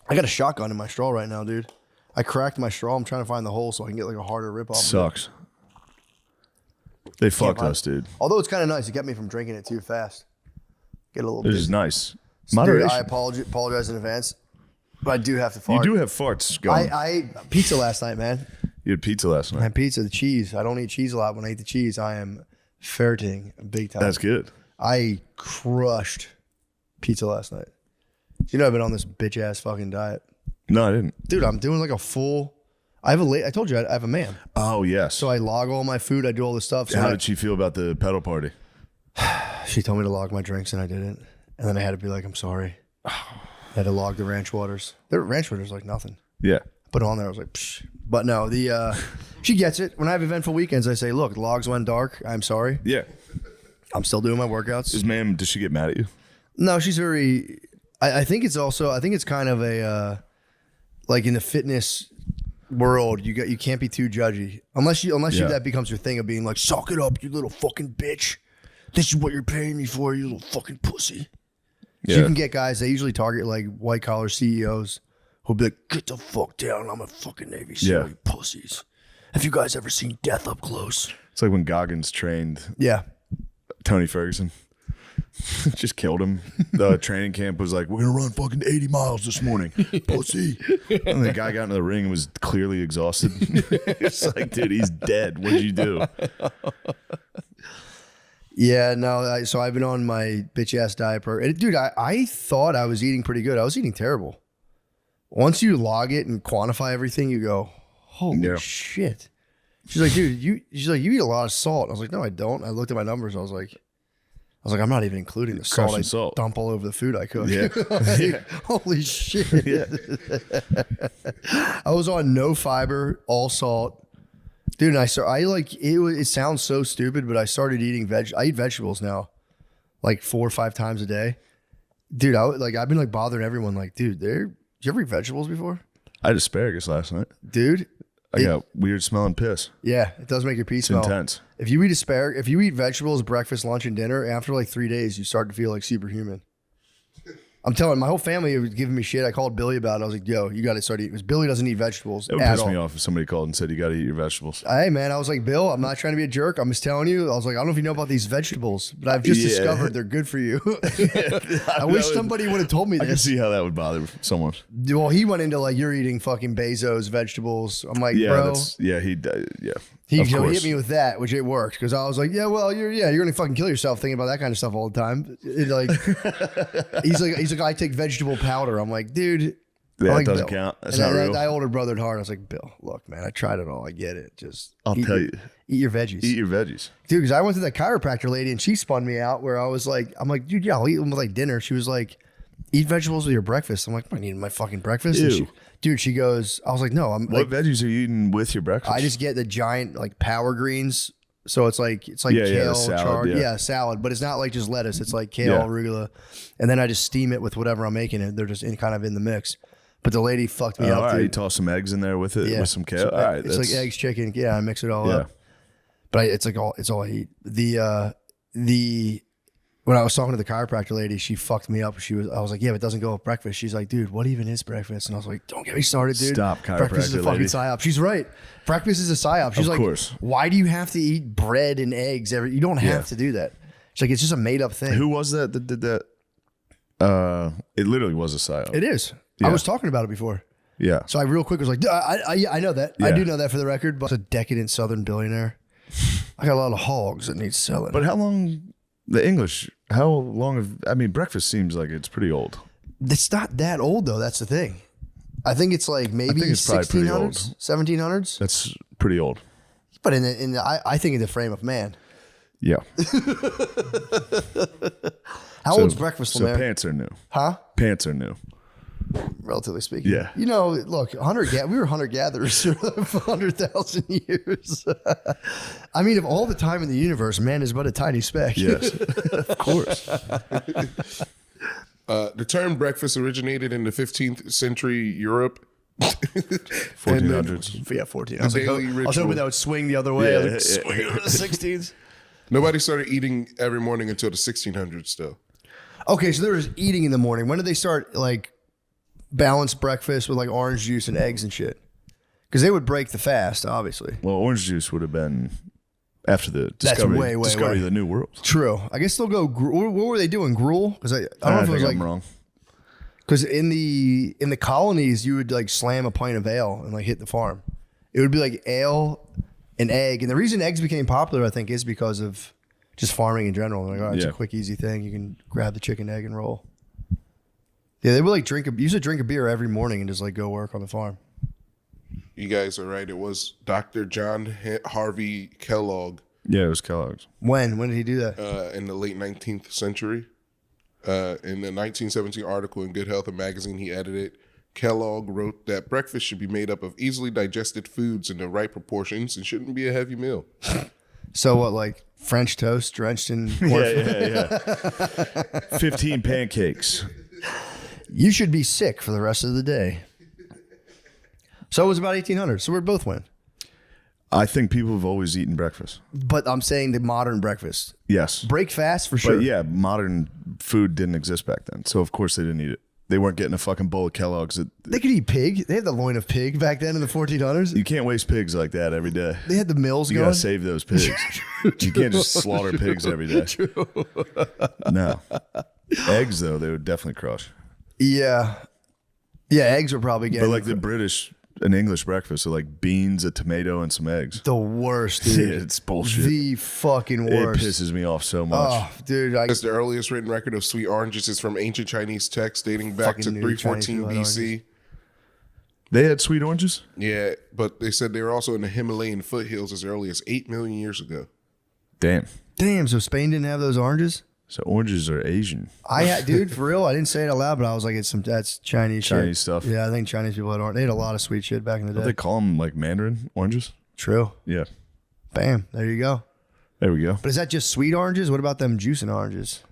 I got a shotgun in my straw right now, dude. I cracked my straw. I'm trying to find the hole so I can get like a harder rip off. Sucks. They fucked find us, dude. Although it's kind of nice. It kept me from drinking it too fast. Get a little This bit. is nice. Dude, Moderation. I apologize in advance, but I do have to You fart. do have farts going. I ate pizza last night, man. You had pizza last I night. had pizza, the cheese. I don't eat cheese a lot. When I eat the cheese, I am ferreting big time. That's good. I crushed pizza last night. I've been on this bitch ass fucking diet. No, I didn't. Dude, I'm doing like a full. I told you I have a man. Oh, yes. So I log all my food. I do all this stuff. So How did she feel about the pedal party? she told me to log my drinks and I didn't. And then I had to be like, I'm sorry. I had to log the ranch waters. The ranch waters like nothing. Yeah. Put it on there. I was like, psh. But no, she gets it. When I have eventful weekends, I say, look, logs went dark. I'm sorry. Yeah. I'm still doing my workouts. Does she get mad at you? No, she's very. I think it's kind of a like in the fitness world, you can't be too judgy unless that becomes your thing of being like, suck it up, you little fucking bitch. This is what you're paying me for, you little fucking pussy. So you can get guys. They usually target like white collar CEOs who'll be like, get the fuck down. I'm a fucking Navy SEAL, you pussies. Have you guys ever seen death up close? It's like when Goggins trained Yeah. Tony Ferguson. Just killed him. The training camp was like, we're going to run fucking 80 miles this morning. Pussy. And the guy got into the ring and was clearly exhausted. It's like, dude, he's dead. What did you do? Yeah, no. So I've been on my bitch ass diet program. Dude, I thought I was eating pretty good. I was eating terrible. Once you log it and quantify everything, you go, holy shit. She's like, dude, you eat a lot of salt. I was like, no, I don't. I looked at my numbers. I was like, I'm not even including the salt. Crushing salt. Dump all over the food I cook. Yeah. Like, holy shit. Yeah. I was on no fiber, all salt. Dude, and I like it. It sounds so stupid, but I started eating I eat vegetables now, like 4 or 5 times a day. Dude, I've been like bothering everyone. Like, dude, did you ever eat vegetables before? I had asparagus last night. Dude, I got weird smelling piss. yeah, it does make your pee It's smell intense. If you eat vegetables, breakfast, lunch, and dinner, after like 3 days, you start to feel like superhuman. I'm telling my whole family was giving me shit. I called Billy about it. I was like, yo, you got to start eating. Because Billy doesn't eat vegetables It would at piss all. me off if somebody called and said, you got to eat your vegetables. Hey, man, I was like, Bill, I'm not trying to be a jerk. I'm just telling you. I was like, I don't know if you know about these vegetables, but I've just discovered they're good for you. I wish somebody would have told me I this. can see how that would bother someone. Well, he went into like, you're eating fucking Bezos vegetables. I'm like, Yeah, bro. He of course. hit me with that, which it worked because I was like, yeah, well, you're gonna fucking kill yourself thinking about that kind of stuff all the time. He's like, I take vegetable powder. I'm like, dude, Yeah, I'm like, it doesn't Bill. count. That's And not I, real. I older brothered hard. I was like, Bill, look, man, I tried it all. I get it. Just I'll tell you. eat your veggies, Eat your veggies. dude. Because I went to that chiropractor lady and she spun me out where I was like, I'm like, dude, yeah, I'll eat them with like dinner. She was like, eat vegetables with your breakfast. I'm like, I'm not eating my fucking breakfast. And Ew. she goes, I was like, no, I'm What like, veggies are you eating with your breakfast? I just get the giant like power greens. So it's like Yeah, the kale, salad, chard, yeah. salad, but it's not like just lettuce. It's like kale, Yeah. arugula, and then I just steam it with whatever I'm making, and they're just kind of in the mix. But the lady fucked me all up. right, Dude. you toss some eggs in there with it, with some kale. All right, it's like eggs, chicken. Yeah, I mix it all Yeah. up. But it's all I eat. The when I was talking to the chiropractor lady, she fucked me up. I was like, yeah, but it doesn't go with breakfast. She's like, dude, what even is breakfast? And I was like, don't get me started, dude. Stop, Breakfast is a chiropractor fucking lady. psyop. She's right. Breakfast is a psyop. She's Of like, course. why do you have to eat bread and eggs you don't have to do that. She's like, it's just a made up thing. Who was that did that? It literally was a psyop. It is. Yeah. I was talking about it before. Yeah. So I real quick was like, I know that. I Yeah. do know that for the record, but it's a decadent Southern billionaire. I got a lot of hogs that need selling. But how long breakfast seems like it's pretty old. It's not that old though. That's the thing. I think it's like maybe think it's probably pretty 1600s, 1700s. That's pretty old. But I think in the frame of man. Yeah. How old's breakfast, So Lemaire? pants are new. Huh? Pants are new. Relatively speaking. Yeah. You know, look, we were hunter gatherers for 100,000 years. I mean, of all the time in the universe, man is but a tiny speck. Yes. Of course. The term breakfast originated in the 15th century Europe. 1400s. Yeah, 14. The I was daily hoping ritual. that would swing the other way. I was like, Yeah, swing it to the 16s. Nobody started eating every morning until the 1600s still. Okay, so there was eating in the morning. When did they start like balanced breakfast with like orange juice and eggs and shit? Because they would break the fast, obviously. Well, orange juice would have been after the That's discovery, way discovery of the new world. True. I guess they'll go. What were they doing? Gruel? Because I don't know if it was I'm like wrong. because in the colonies you would like slam a pint of ale and like hit the farm. It would be like ale and egg, and the reason eggs became popular, I think, is because of just farming in general. Like, oh, it's a Yeah. quick, easy thing. You can grab the chicken, egg, and roll. Yeah, they would like used to drink a beer every morning and just like go work on the farm. You guys are right. It was Dr. John Harvey Kellogg Yeah, it was Kellogg's. When did he do that? in the late 19th century. In the 1917 article in Good Health, a magazine he edited, Kellogg wrote that breakfast should be made up of easily digested foods in the right proportions and shouldn't be a heavy meal. So what, like French toast drenched in Yeah. 15 pancakes. You should be sick for the rest of the day. So it was about 1800. So we both win. I think people have always eaten breakfast. But I'm saying the modern breakfast. Yes. Break fast for sure. But yeah, modern food didn't exist back then. So of course they didn't eat it. They weren't getting a fucking bowl of Kellogg's. They could eat pig. They had the loin of pig back then in the 1400s. You can't waste pigs like that every day. They had the mills You going. gotta save those pigs. You can't just slaughter pigs every day. No. Eggs though, they would definitely crush. Yeah. Yeah, eggs were probably getting. But like the British an English breakfast. So like beans, a tomato, and some eggs. The worst, Yeah, dude. it's bullshit. The fucking worst. It pisses me off so much. Oh, dude. That's the earliest written record of sweet oranges is from ancient Chinese texts dating back Fucking to new 314 Chinese BC. They had sweet oranges? Yeah, but they said they were also in the Himalayan foothills as early as 8 million years ago. Damn. Damn, so Spain didn't have those oranges? So oranges are Asian. Dude, for real, I didn't say it out loud, but I was like, that's Chinese shit. Chinese stuff. Yeah, I think Chinese people had orange. They had a lot of sweet shit back in the Don't day. they call them like Mandarin oranges? True. Yeah. Bam, there you go. There we go. But is that just sweet oranges? What about them juicing oranges?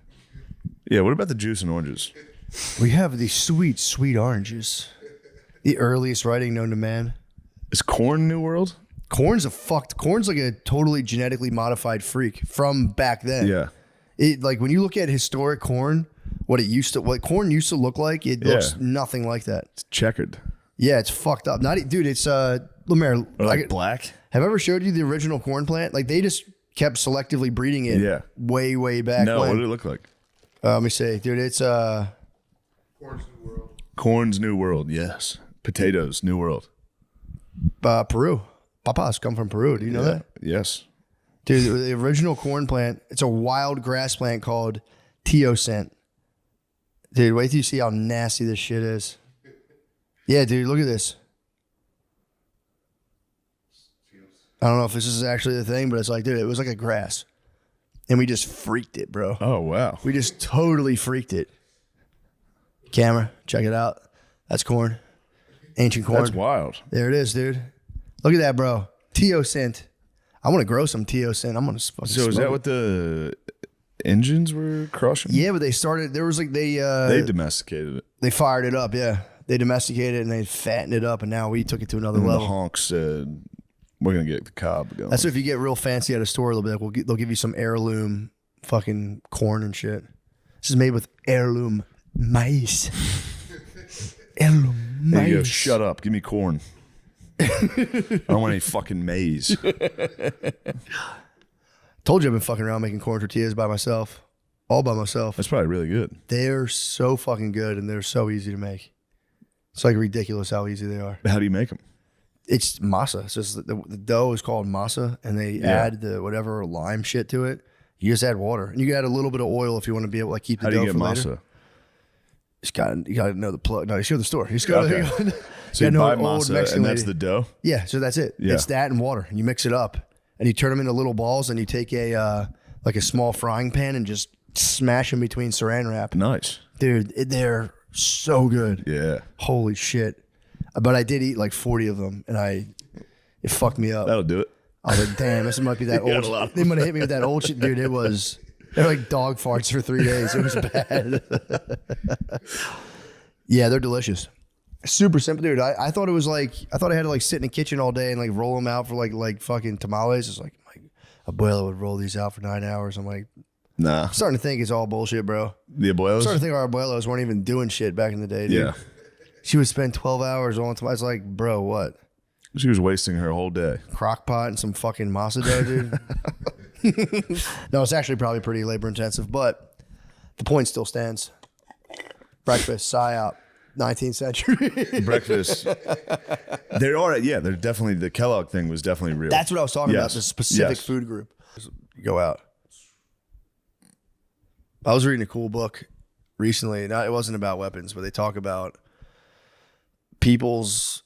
Yeah, what about the juice and oranges? We have the sweet, sweet oranges. The earliest writing known to man. Is corn New World? Corn's like a totally genetically modified freak from back then. Yeah. It like when you look at historic corn, what corn used to look like, it looks nothing like that. It's checkered. Yeah, it's fucked up. Dude, it's Lemaire. Or like black? Have I ever showed you the original corn plant? Like they just kept selectively breeding it. Yeah. Way back. No, when. what did it look like? Let me see, dude. It's Corn's New World, yes. Potatoes, New World. Peru. Papas come from Peru. Do you know that? Yes. Dude, the original corn plant, it's a wild grass plant called teosint. Dude, wait till you see how nasty this shit is. Yeah, dude, look at this. I don't know if this is actually the thing, but it's like, dude, it was like a grass. And we just freaked it, bro. Oh, wow. We just totally freaked it. Camera, check it out. That's corn. Ancient corn. That's wild. There it is, dude. Look at that, bro. Teosint. I want to grow some teosint. I'm gonna fucking So is smoke that it. what the engines were crushing? Yeah, but they started. There was like They domesticated it. they fired it up. Yeah, they domesticated it and they fattened it up, and now we took it to another And the level. honks said, "We're gonna get the cob going." That's what if you get real fancy at a store, they'll be like, they'll give you some heirloom fucking corn and shit. This is made with heirloom maize. Heirloom There you go. maize. Shut up. Give me corn. I don't want any fucking maize. Told you I've been fucking around making corn tortillas by myself, all by myself. That's probably really good. They're so fucking good and they're so easy to make. It's like ridiculous how easy they are. How do you make them? It's masa. It's just the dough is called masa, and they add the whatever lime shit to it. You just add water, and you can add a little bit of oil if you want to be able to like keep the How do dough you get for masa? later. You gotta know the plug. No, you show the store. You just gotta, Okay. So you you know buy an old masa, Mexican and that's lady. the dough. Yeah, so that's it. Yeah. It's that and water, and you mix it up, and you turn them into little balls, and you take a like a small frying pan and just smash them between saran wrap. Nice. Dude, they're so good. Yeah, Holy shit! But I did eat like 40 of them, and it fucked me up. that'll do it. I was like, damn, this might be that You got old. a lot of They might have hit me with that old shit, dude. They're like dog farts for 3 days. It was bad. Yeah, they're delicious. Super simple, dude. I thought it was like I had to like sit in the kitchen all day and like roll them out for like fucking tamales. It's like my abuela would roll these out for 9 hours. I'm like, Nah, I'm starting to think it's all bullshit, bro. the I'm abuelos. starting to think our abuelos weren't even doing shit back in the day, dude. Yeah, She would spend 12 hours on tamales. Like, bro, what? she was wasting her whole day. Crock pot and some fucking masa dough, dude. No, it's actually probably pretty labor intensive, but the point still stands. Breakfast, psyop, 19th century. Breakfast. They're definitely, the Kellogg thing was definitely real. That's what I was talking about, Yes. the specific Yes. food group. You go out. I was reading a cool book recently. It wasn't about weapons, but they talk about people's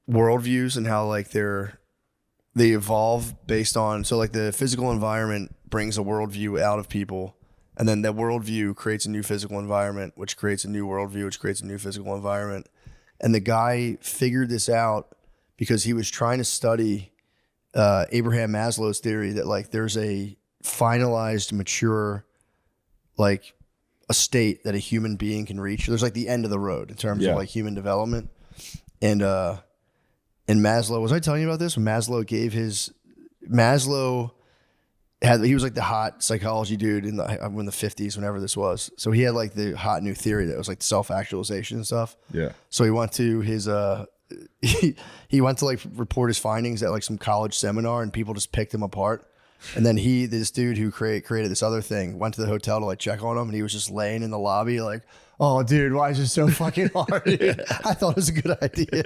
worldviews and how like they evolve based on, so like the physical environment brings a worldview out of people, and then that worldview creates a new physical environment, which creates a new worldview, which creates a new physical environment. And the guy figured this out because he was trying to study Abraham Maslow's theory that like there's a finalized, mature, like a state that a human being can reach. There's like the end of the road in terms of like human development. And Maslow, was I telling you about this? When he was like the hot psychology dude in the 50s, whenever this was. So he had like the hot new theory that was like self-actualization and stuff. Yeah. So he went to his he went to like report his findings at like some college seminar, and people just picked him apart. And then this dude who created this other thing went to the hotel to like check on him, and he was just laying in the lobby like, oh, dude, why is it so fucking hard? Dude? I thought it was a good idea.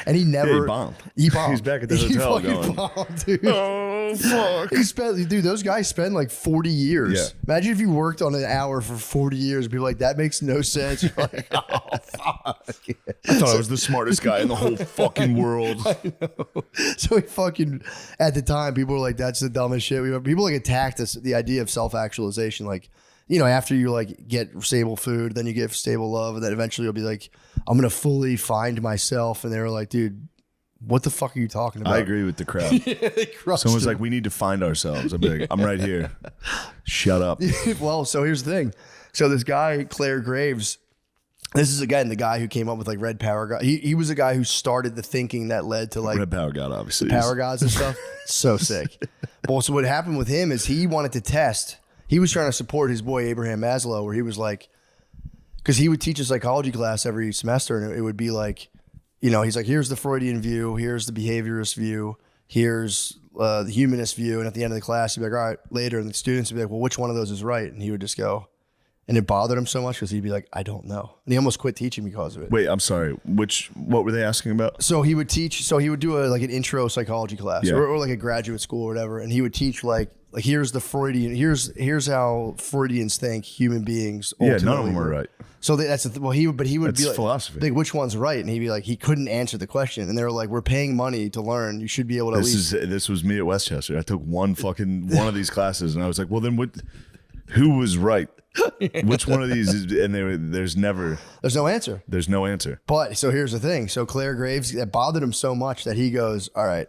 And he never. he bombed. He bombed. He's back at the He hotel fucking going, bombed, dude. oh, fuck. He spent, dude, those guys spend like 40 years. Yeah. Imagine if you worked on an hour for 40 years and be like, that makes no sense. You're like, oh, fuck. I thought I was the smartest guy in the whole fucking world. So he fucking, at the time, people were like, that's the dumbest shit. People like attacked us, the idea of self-actualization. Like, you know, after you like get stable food, then you get stable love, and then eventually you'll be like, I'm going to fully find myself. And they were like, dude, what the fuck are you talking about? I agree with the crowd. They crushed Someone's him. like, we need to find ourselves. I'd be like, I'm right here. Shut up. Well, so here's the thing. So this guy, Claire Graves, this is again the guy who came up with like Red Power God. He was the guy who started the thinking that led to like Red Power God, obviously. power gods and stuff. So sick. Well, so what happened with him is he wanted to test. He was trying to support his boy Abraham Maslow, where he was like, because he would teach a psychology class every semester, and it would be like, you know, he's like, here's the Freudian view, here's the behaviorist view, here's the humanist view, and at the end of the class, he'd be like, all right, later, and the students would be like, well, which one of those is right? And he would just go, and it bothered him so much because he'd be like, I don't know, and he almost quit teaching because of it. Wait, I'm sorry. What were they asking about? So he would teach. So he would do like an intro psychology class, Yeah. or like a graduate school or whatever, and he would teach like here's the Freudian. Here's how Freudians think human beings. Yeah, none of ultimately them were work. right. So that's well, he would That's be like philosophy. Like, which one's right? And he'd be like, he couldn't answer the question, and they were like, we're paying money to learn. You should be able to. This was me at Westchester. I took one of these classes, and I was like, well, then what? Who was right? Which one of these is? And there's There's no answer. There's no answer. But so here's the thing. So Claire Graves, that bothered him so much that he goes, all right,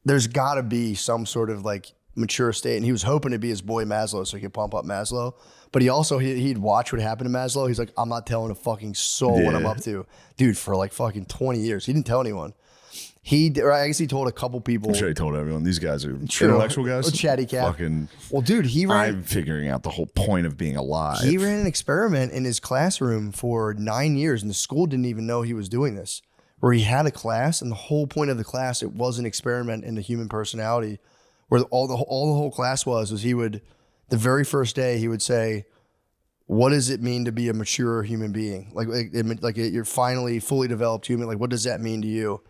there's got to be some sort of like mature state. And he was hoping to be his boy Maslow so he could pump up Maslow. But he also, he'd watch what happened to Maslow. He's like, I'm not telling a fucking soul what I'm Yeah. up to. Dude, for like fucking 20 years. He didn't tell anyone. Or I guess he told a couple people. I'm sure he told everyone. These guys are True. intellectual guys. A chatty cat. Fucking. Well, dude, I'm figuring out the whole point of being alive. He ran an experiment in his classroom for 9 years, and the school didn't even know he was doing this. Where he had a class, and the whole point of the class, it was an experiment in the human personality. Where all the whole class was he would, the very first day, he would say, "What does it mean to be a mature human being? Like you're finally fully developed human. Like, what does that mean to you?"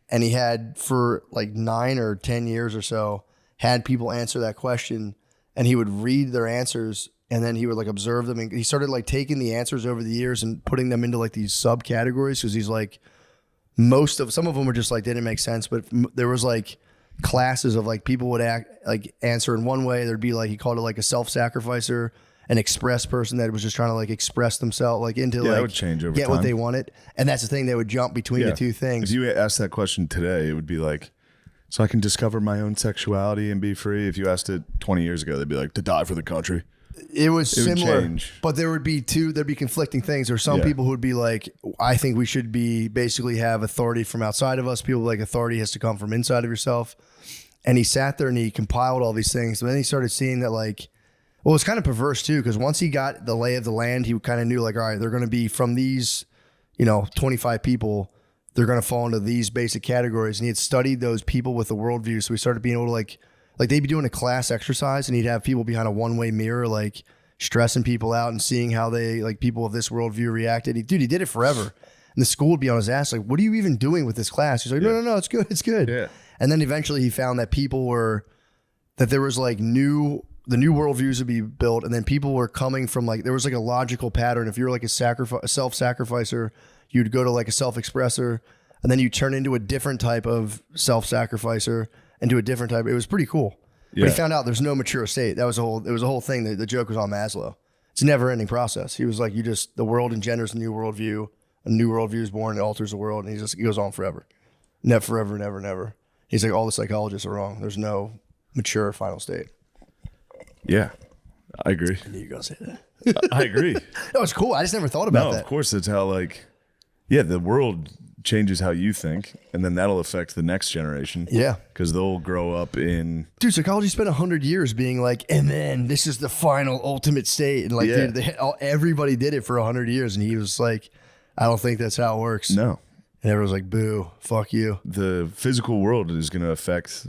And he had for like 9 or 10 years or so had people answer that question, and he would read their answers, and then he would like observe them, and he started like taking the answers over the years and putting them into like these subcategories, because he's like, some of them were just like, they didn't make sense, but there was like classes of like people would answer in one way. There'd be like, he called it like a self-sacrificer, an express person that was just trying to like express themselves like into that like would change over get what time. they wanted. And that's the thing, they would jump between the two things. If you asked that question today, it would be like, so I can discover my own sexuality and be free. If you asked it 20 years ago, they'd be like, to die for the country. It was would similar, change. but there'd be conflicting things. There's some people who would be like, I think we should basically have authority from outside of us. People like authority has to come from inside of yourself. And he sat there and he compiled all these things. And then he started seeing that like, well, it's kind of perverse too, because once he got the lay of the land, he kind of knew like, all right, they're going to be from these, 25 people, they're going to fall into these basic categories. And he had studied those people with the worldview. So he started being able to like they'd be doing a class exercise, and he'd have people behind a one-way mirror, like stressing people out and seeing how they, like people of this worldview reacted. He did it forever. And the school would be on his ass, like, what are you even doing with this class? He's like, no, it's good. It's good. Yeah. And then eventually he found that that there was like the new worldviews would be built, and then people were coming from like, there was like a logical pattern. If you're like a self-sacrificer, you'd go to like a self-expressor, and then you turn into a different type of self-sacrificer and do a different type. It was pretty cool. But he found out there's no mature state. It was a whole thing. The joke was on Maslow. It's a never ending process. He was like, the world engenders a new worldview. A new worldview is born, it alters the world, and he goes on forever. Forever, never, never. He's like, all the psychologists are wrong. There's no mature final state. Yeah, I agree. I knew you were going to say that. I agree. No, it's cool. I just never thought about that. Of course, that's how the world changes how you think, and then that'll affect the next generation. Yeah. Because they'll grow up in... Dude, psychology spent 100 years being like, and then this is the final ultimate state. And like, dude, everybody did it for 100 years. And he was like, I don't think that's how it works. No. And everyone's like, boo, fuck you. The physical world is going to affect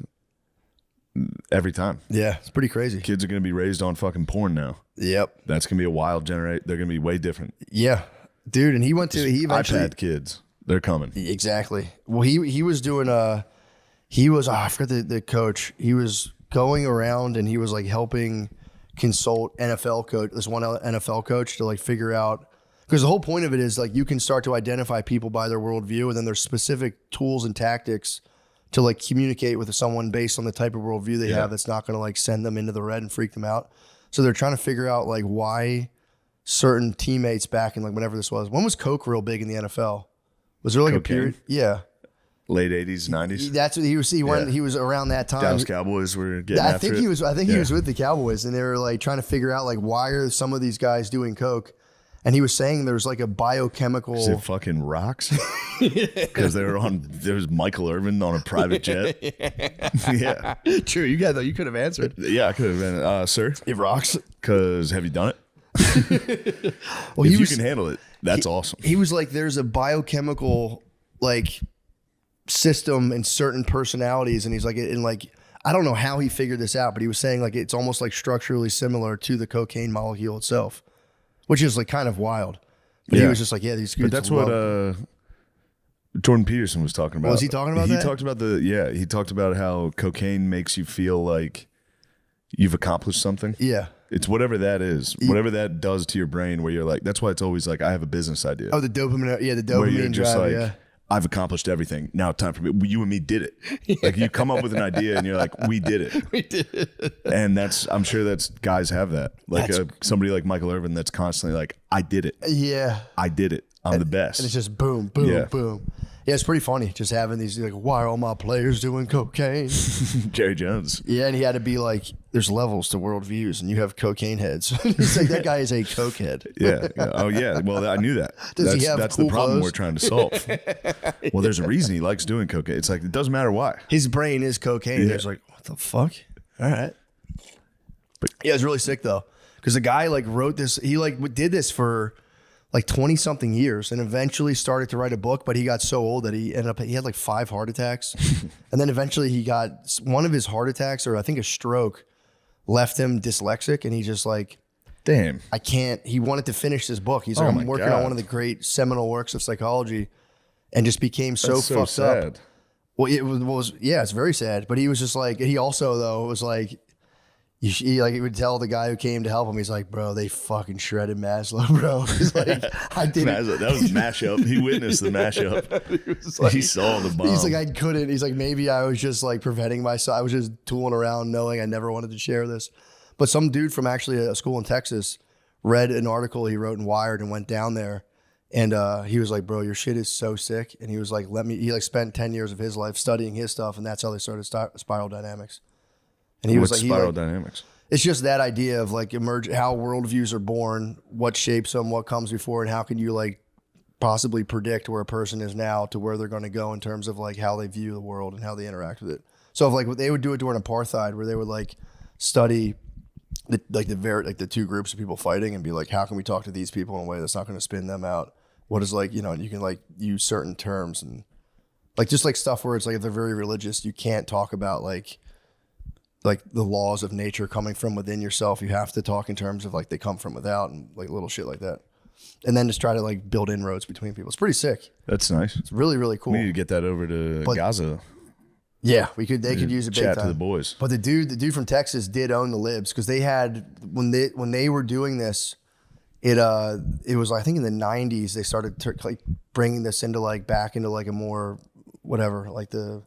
every time. Yeah, it's pretty crazy. Kids are going to be raised on fucking porn now. Yep. That's going to be a wild generate. They're going to be way different. Yeah, dude. And he eventually iPad kids. They're coming. Exactly. Well, he was doing I forgot the coach. He was going around and he was like helping consult NFL coach, this one NFL coach, to like figure out, because the whole point of it is like you can start to identify people by their worldview, and then there's specific tools and tactics to like communicate with someone based on the type of worldview they have that's not going to like send them into the red and freak them out. So they're trying to figure out like why certain teammates back in like whenever this was. When was Coke real big in the NFL? Was there like Cocaine? a period? Yeah. Late 80s, 90s. That's what he was. He was around that time. Dallas Cowboys were getting after it. He was with the Cowboys, and they were like trying to figure out like why are some of these guys doing coke, and he was saying there's like a biochemical. Is it fucking rocks? Because there was Michael Irvin on a private jet. Yeah, true. You could have answered. Yeah, I could have been, sir. It rocks. Because have you done it? Well, if you can handle it, that's awesome. He was like, there's a biochemical like system in certain personalities, and he's like, and like I don't know how he figured this out, but he was saying like it's almost like structurally similar to the cocaine molecule itself, which is like kind of wild. But he was just like, yeah, these dudes. But that's what Jordan Peterson was talking about. Was he talking about that? He talked about he talked about how cocaine makes you feel like you've accomplished something. Yeah. It's whatever that is, whatever that does to your brain, where you're like, that's why it's always like, I have a business idea. Oh, the dopamine. Yeah, the dopamine where you're just drive. like, Yeah. I've accomplished everything. Now it's time for me. You and me did it. Like you come up with an idea and you're like, we did it. We did it. And I'm sure that's guys have that. Like somebody like Michael Irvin that's constantly like, I did it. Yeah. I did it. I'm the best. And it's just boom, boom, Yeah. boom. Yeah, it's pretty funny just having these like, why are all my players doing cocaine? Jerry Jones. Yeah, and he had to be like, there's levels to worldviews, and you have cocaine heads. It's like that guy is a coke head. Yeah. Oh yeah. Well, I knew that. Does he have that's cool the problem clothes? we're trying to solve. Well, there's a reason he likes doing cocaine. It's like it doesn't matter why. His brain is cocaine. Yeah. He's like, what the fuck? All right. But yeah, it's really sick though, because the guy like wrote this. He like did this for like 20 something years, and eventually started to write a book. But he got so old that he had like 5 heart attacks, and then eventually he got one of his heart attacks, or I think a stroke, left him dyslexic, and he just like, Damn. I can't. He wanted to finish this book. He's like, my I'm working God. on one of the great seminal works of psychology, and just became so That's so fucked sad. up. Well, it was yeah, it's very sad. But he was just like, he also though was like, he would tell the guy who came to help him, he's like, bro, they fucking shredded Maslow, bro. He's like, I did it. That was a mashup. He witnessed the mashup. He saw the bomb. He's like, I couldn't. He's like, maybe I was just like preventing myself. I was just tooling around knowing I never wanted to share this. But some dude from actually a school in Texas read an article he wrote in Wired and went down there. And he was like, bro, your shit is so sick. And he was like, he like spent 10 years of his life studying his stuff. And that's how they started Spiral Dynamics. And he was like, Spiral Dynamics. It's just that idea of like how worldviews are born, what shapes them, what comes before, and how can you like possibly predict where a person is now to where they're going to go in terms of like how they view the world and how they interact with it. So if like they would do it during apartheid, where they would like study the two groups of people fighting and be like, how can we talk to these people in a way that's not going to spin them out? What is like, you know, you can like use certain terms and like just like stuff where it's like if they're very religious, you can't talk about like the laws of nature coming from within yourself. You have to talk in terms of like they come from without and like little shit like that. And then just try to like build inroads between people. It's pretty sick. That's nice. It's really, really cool. We need to get that over to Gaza. Yeah, they could use it big Chat time. to the boys. But the dude from Texas did own the libs, because they had when they were doing this, it was I think in the 90s they started like bringing this into like back into like a more whatever, like the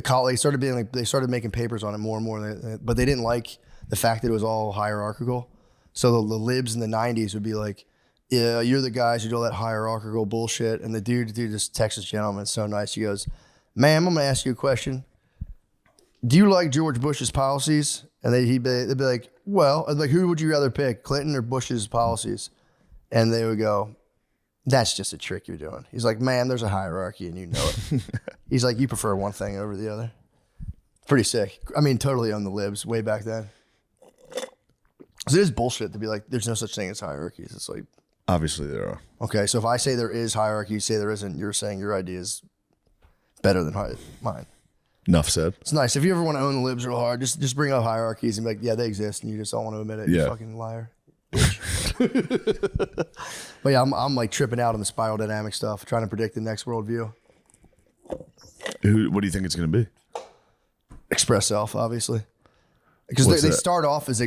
college they started making papers on it more and more, but they didn't like the fact that it was all hierarchical. So the libs in the 90s would be like, yeah, you're the guys who do all that hierarchical bullshit. And the dude, this Texas gentleman, so nice. He goes, ma'am, I'm gonna ask you a question. Do you like George Bush's policies? And they'd be like, well, I'd be like, who would you rather pick, Clinton or Bush's policies? And they would go, that's just a trick you're doing. He's like, man, there's a hierarchy and you know it. He's like, you prefer one thing over the other. Pretty sick. I mean, totally on the libs way back then. Because it is bullshit to be like, there's no such thing as hierarchies. It's like, Obviously there are. okay, so if I say there is hierarchy, you say there isn't, you're saying your idea is better than mine. Enough said. It's nice. If you ever want to own the libs real hard, just bring up hierarchies and be like, yeah, they exist, and you just don't want to admit it. You Yeah. fucking liar. But yeah, I'm like tripping out on the spiral dynamic stuff, trying to predict the next worldview. What do you think it's going to be? Express self, obviously, because What's they that? start off as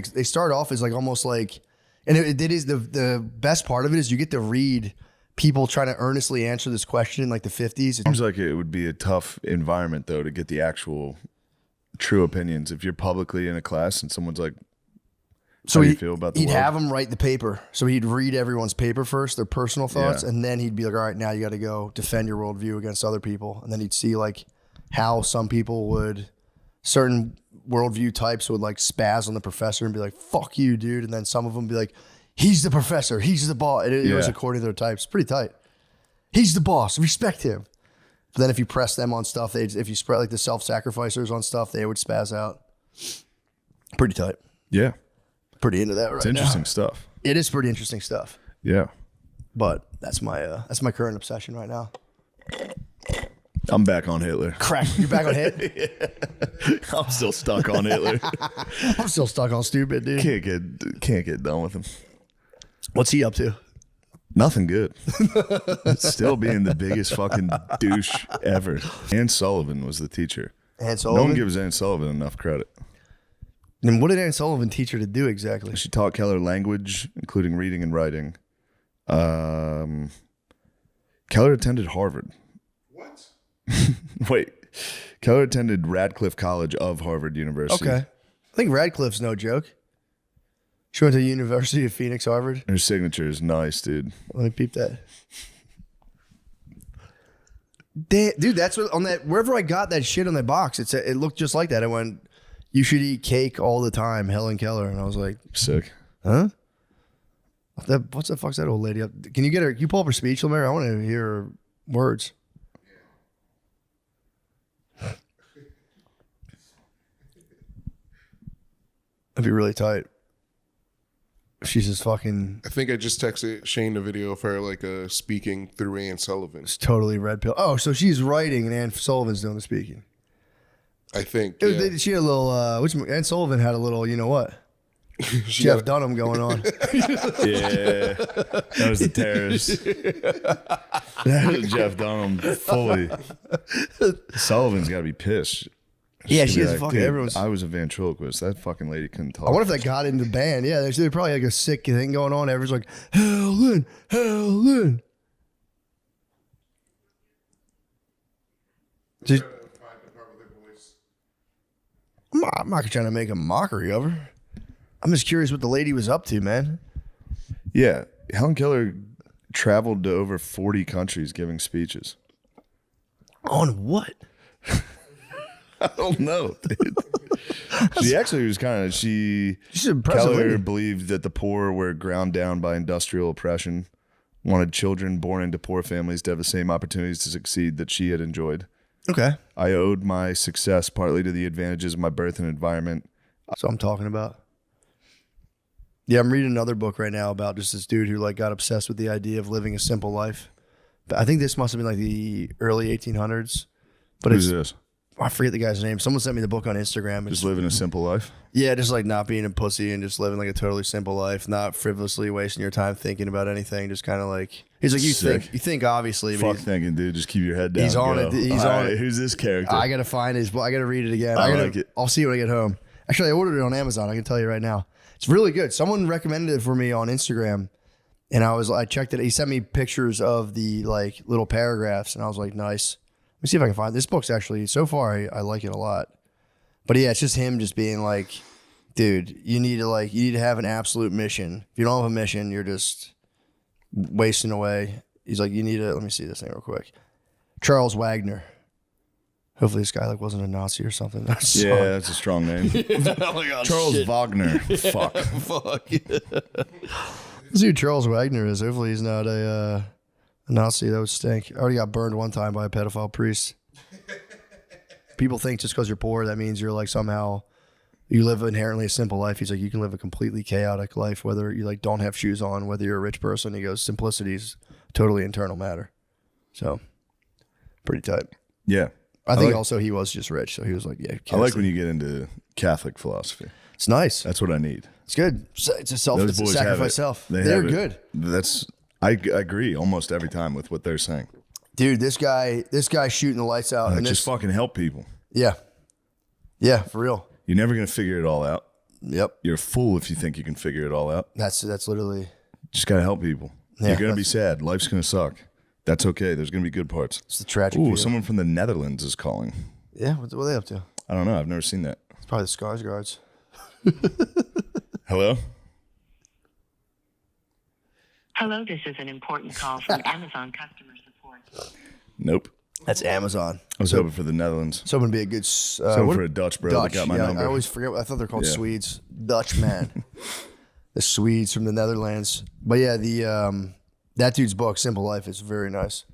like almost like, and it is the best part of it is you get to read people trying to earnestly answer this question in like the 50s. Seems like it would be a tough environment though to get the actual true opinions. If you're publicly in a class and someone's like, So how do you feel about the he'd world? have them write the paper. So he'd read everyone's paper first, their personal thoughts, Yeah. and then he'd be like, all right, now you got to go defend your worldview against other people. And then he'd see like how some people would, certain worldview types would like spaz on the professor and be like, fuck you, dude. And then some of them be like, he's the professor, he's the boss. It was Yeah. according to their types. Pretty tight. He's the boss, respect him. But then if you press them on stuff, if you spread like the self-sacrificers on stuff, they would spaz out. Pretty tight. Yeah, Pretty into that right it's now. interesting stuff. It is pretty interesting stuff. Yeah, But that's my current obsession right now. I'm back on Hitler. Crack. You're back on hit? I'm still stuck on Hitler. I'm still stuck on stupid, dude. Can't get done with him. What's he up to? Nothing good. Still being the biggest fucking douche ever. Ann Sullivan was the teacher. Ann No Sullivan? one gives Ann Sullivan enough credit. And what did Ann Sullivan teach her to do exactly? She taught Keller language, including reading and writing. Keller attended Harvard. What? Wait, Keller attended Radcliffe College of Harvard University. Okay. I think Radcliffe's no joke. She went to University of Phoenix, Harvard. Her signature is nice, dude. Let me peep that. Dude, that's what on that. Wherever I got that shit on that box, it looked just like that. It went, "You should eat cake all the time," Helen Keller, and I was like, Sick. "Huh? What's the fuck's that old lady up? Can you get her? Can you pull up her speech, Lemaire? I want to hear her words." That'd be really tight. She's just fucking. I think I just texted Shane a video of her like speaking through Ann Sullivan. It's totally red pill. Oh, so she's writing and Ann Sullivan's doing the speaking. I think She had a little. Ann Sullivan had a little. You know what? she Jeff got, Dunham going on. Yeah, that was the terrorist. That was Jeff Dunham fully. Sullivan's got to be pissed. Yeah, She'd she be is fucking. "Dude, Everyone's. I was a ventriloquist. That fucking lady couldn't talk. I wonder if that got into the band. Yeah, there's probably like a sick thing going on. Everyone's like, Helen, Helen. Just, I'm not trying to make a mockery of her. I'm just curious what the lady was up to, man. Yeah, Helen Keller traveled to over 40 countries giving speeches. On what? I don't know, dude. She actually was kind of She's an impressive Keller lady. believed that the poor were ground down by industrial oppression, wanted children born into poor families to have the same opportunities to succeed that she had enjoyed. Okay. I owed my success partly to the advantages of my birth and environment. That's what I'm talking about. Yeah, I'm reading another book right now about just this dude who like got obsessed with the idea of living a simple life. But I think this must have been like the early 1800s. But Who's it's this? I forget the guy's name. Someone sent me the book on Instagram. Just It's, living a simple life? yeah, just like not being a pussy and just living like a totally simple life, not frivolously wasting your time thinking about anything. Just kind of like he's like Sick. you think obviously. But Fuck he's- thinking, dude. Just keep your head down. He's on go. it. He's All on right, it. Who's this character? I gotta find his book. I gotta read it again. I gotta, like it. I'll see it when I get home. Actually, I ordered it on Amazon. I can tell you right now. It's really good. Someone recommended it for me on Instagram, and I checked it. He sent me pictures of the like little paragraphs, and I was like, nice. Let me see if I can find this book's actually so far. I like it a lot. But yeah, it's just him just being like, dude, you need to have an absolute mission. If you don't have a mission, you're just wasting away. He's like, you need to. Let me see this thing real quick. Charles Wagner. Hopefully this guy like wasn't a Nazi or something. yeah, that's a strong name. Oh my God, Charles shit. Wagner. Fuck. Fuck. Let's see who Charles Wagner is. Hopefully he's not a Nazi. That would stink. I already got burned one time by a pedophile priest. People think just because you're poor, that means you're like somehow you live inherently a simple life. He's like, you can live a completely chaotic life, whether you like don't have shoes on, whether you're a rich person. He goes, simplicity's totally internal matter. So pretty tight. Yeah. I think like- also he was just rich, so he was like, yeah. I like when you get into Catholic philosophy. It's nice. That's what I need. It's good. It's a self. Those It's a boys have sacrifice it. self. They They're have it. good, I agree almost every time with what they're saying. dude. This guy shooting the lights out, and Just fucking help people. yeah, for real. You're never gonna figure it all out. Yep, You're a fool if you think you can figure it all out. that's literally. Just gotta help people. Yeah, You're gonna be sad. Life's gonna suck. That's okay. There's gonna be good parts. It's the tragic. Ooh, view. someone from the Netherlands is calling. Yeah, what are they up to? I don't know. I've never seen that. It's probably the Scars guards. Hello? Hello, this is an important call from Amazon customer support. Nope. That's Amazon. I was hoping for the Netherlands. So would be a good. Hoping for a Dutch bro that got my number. I always forget. I thought they're called Yeah. Swedes. Dutch man. The Swedes from the Netherlands. But yeah, the that dude's book, Simple Life, is very nice.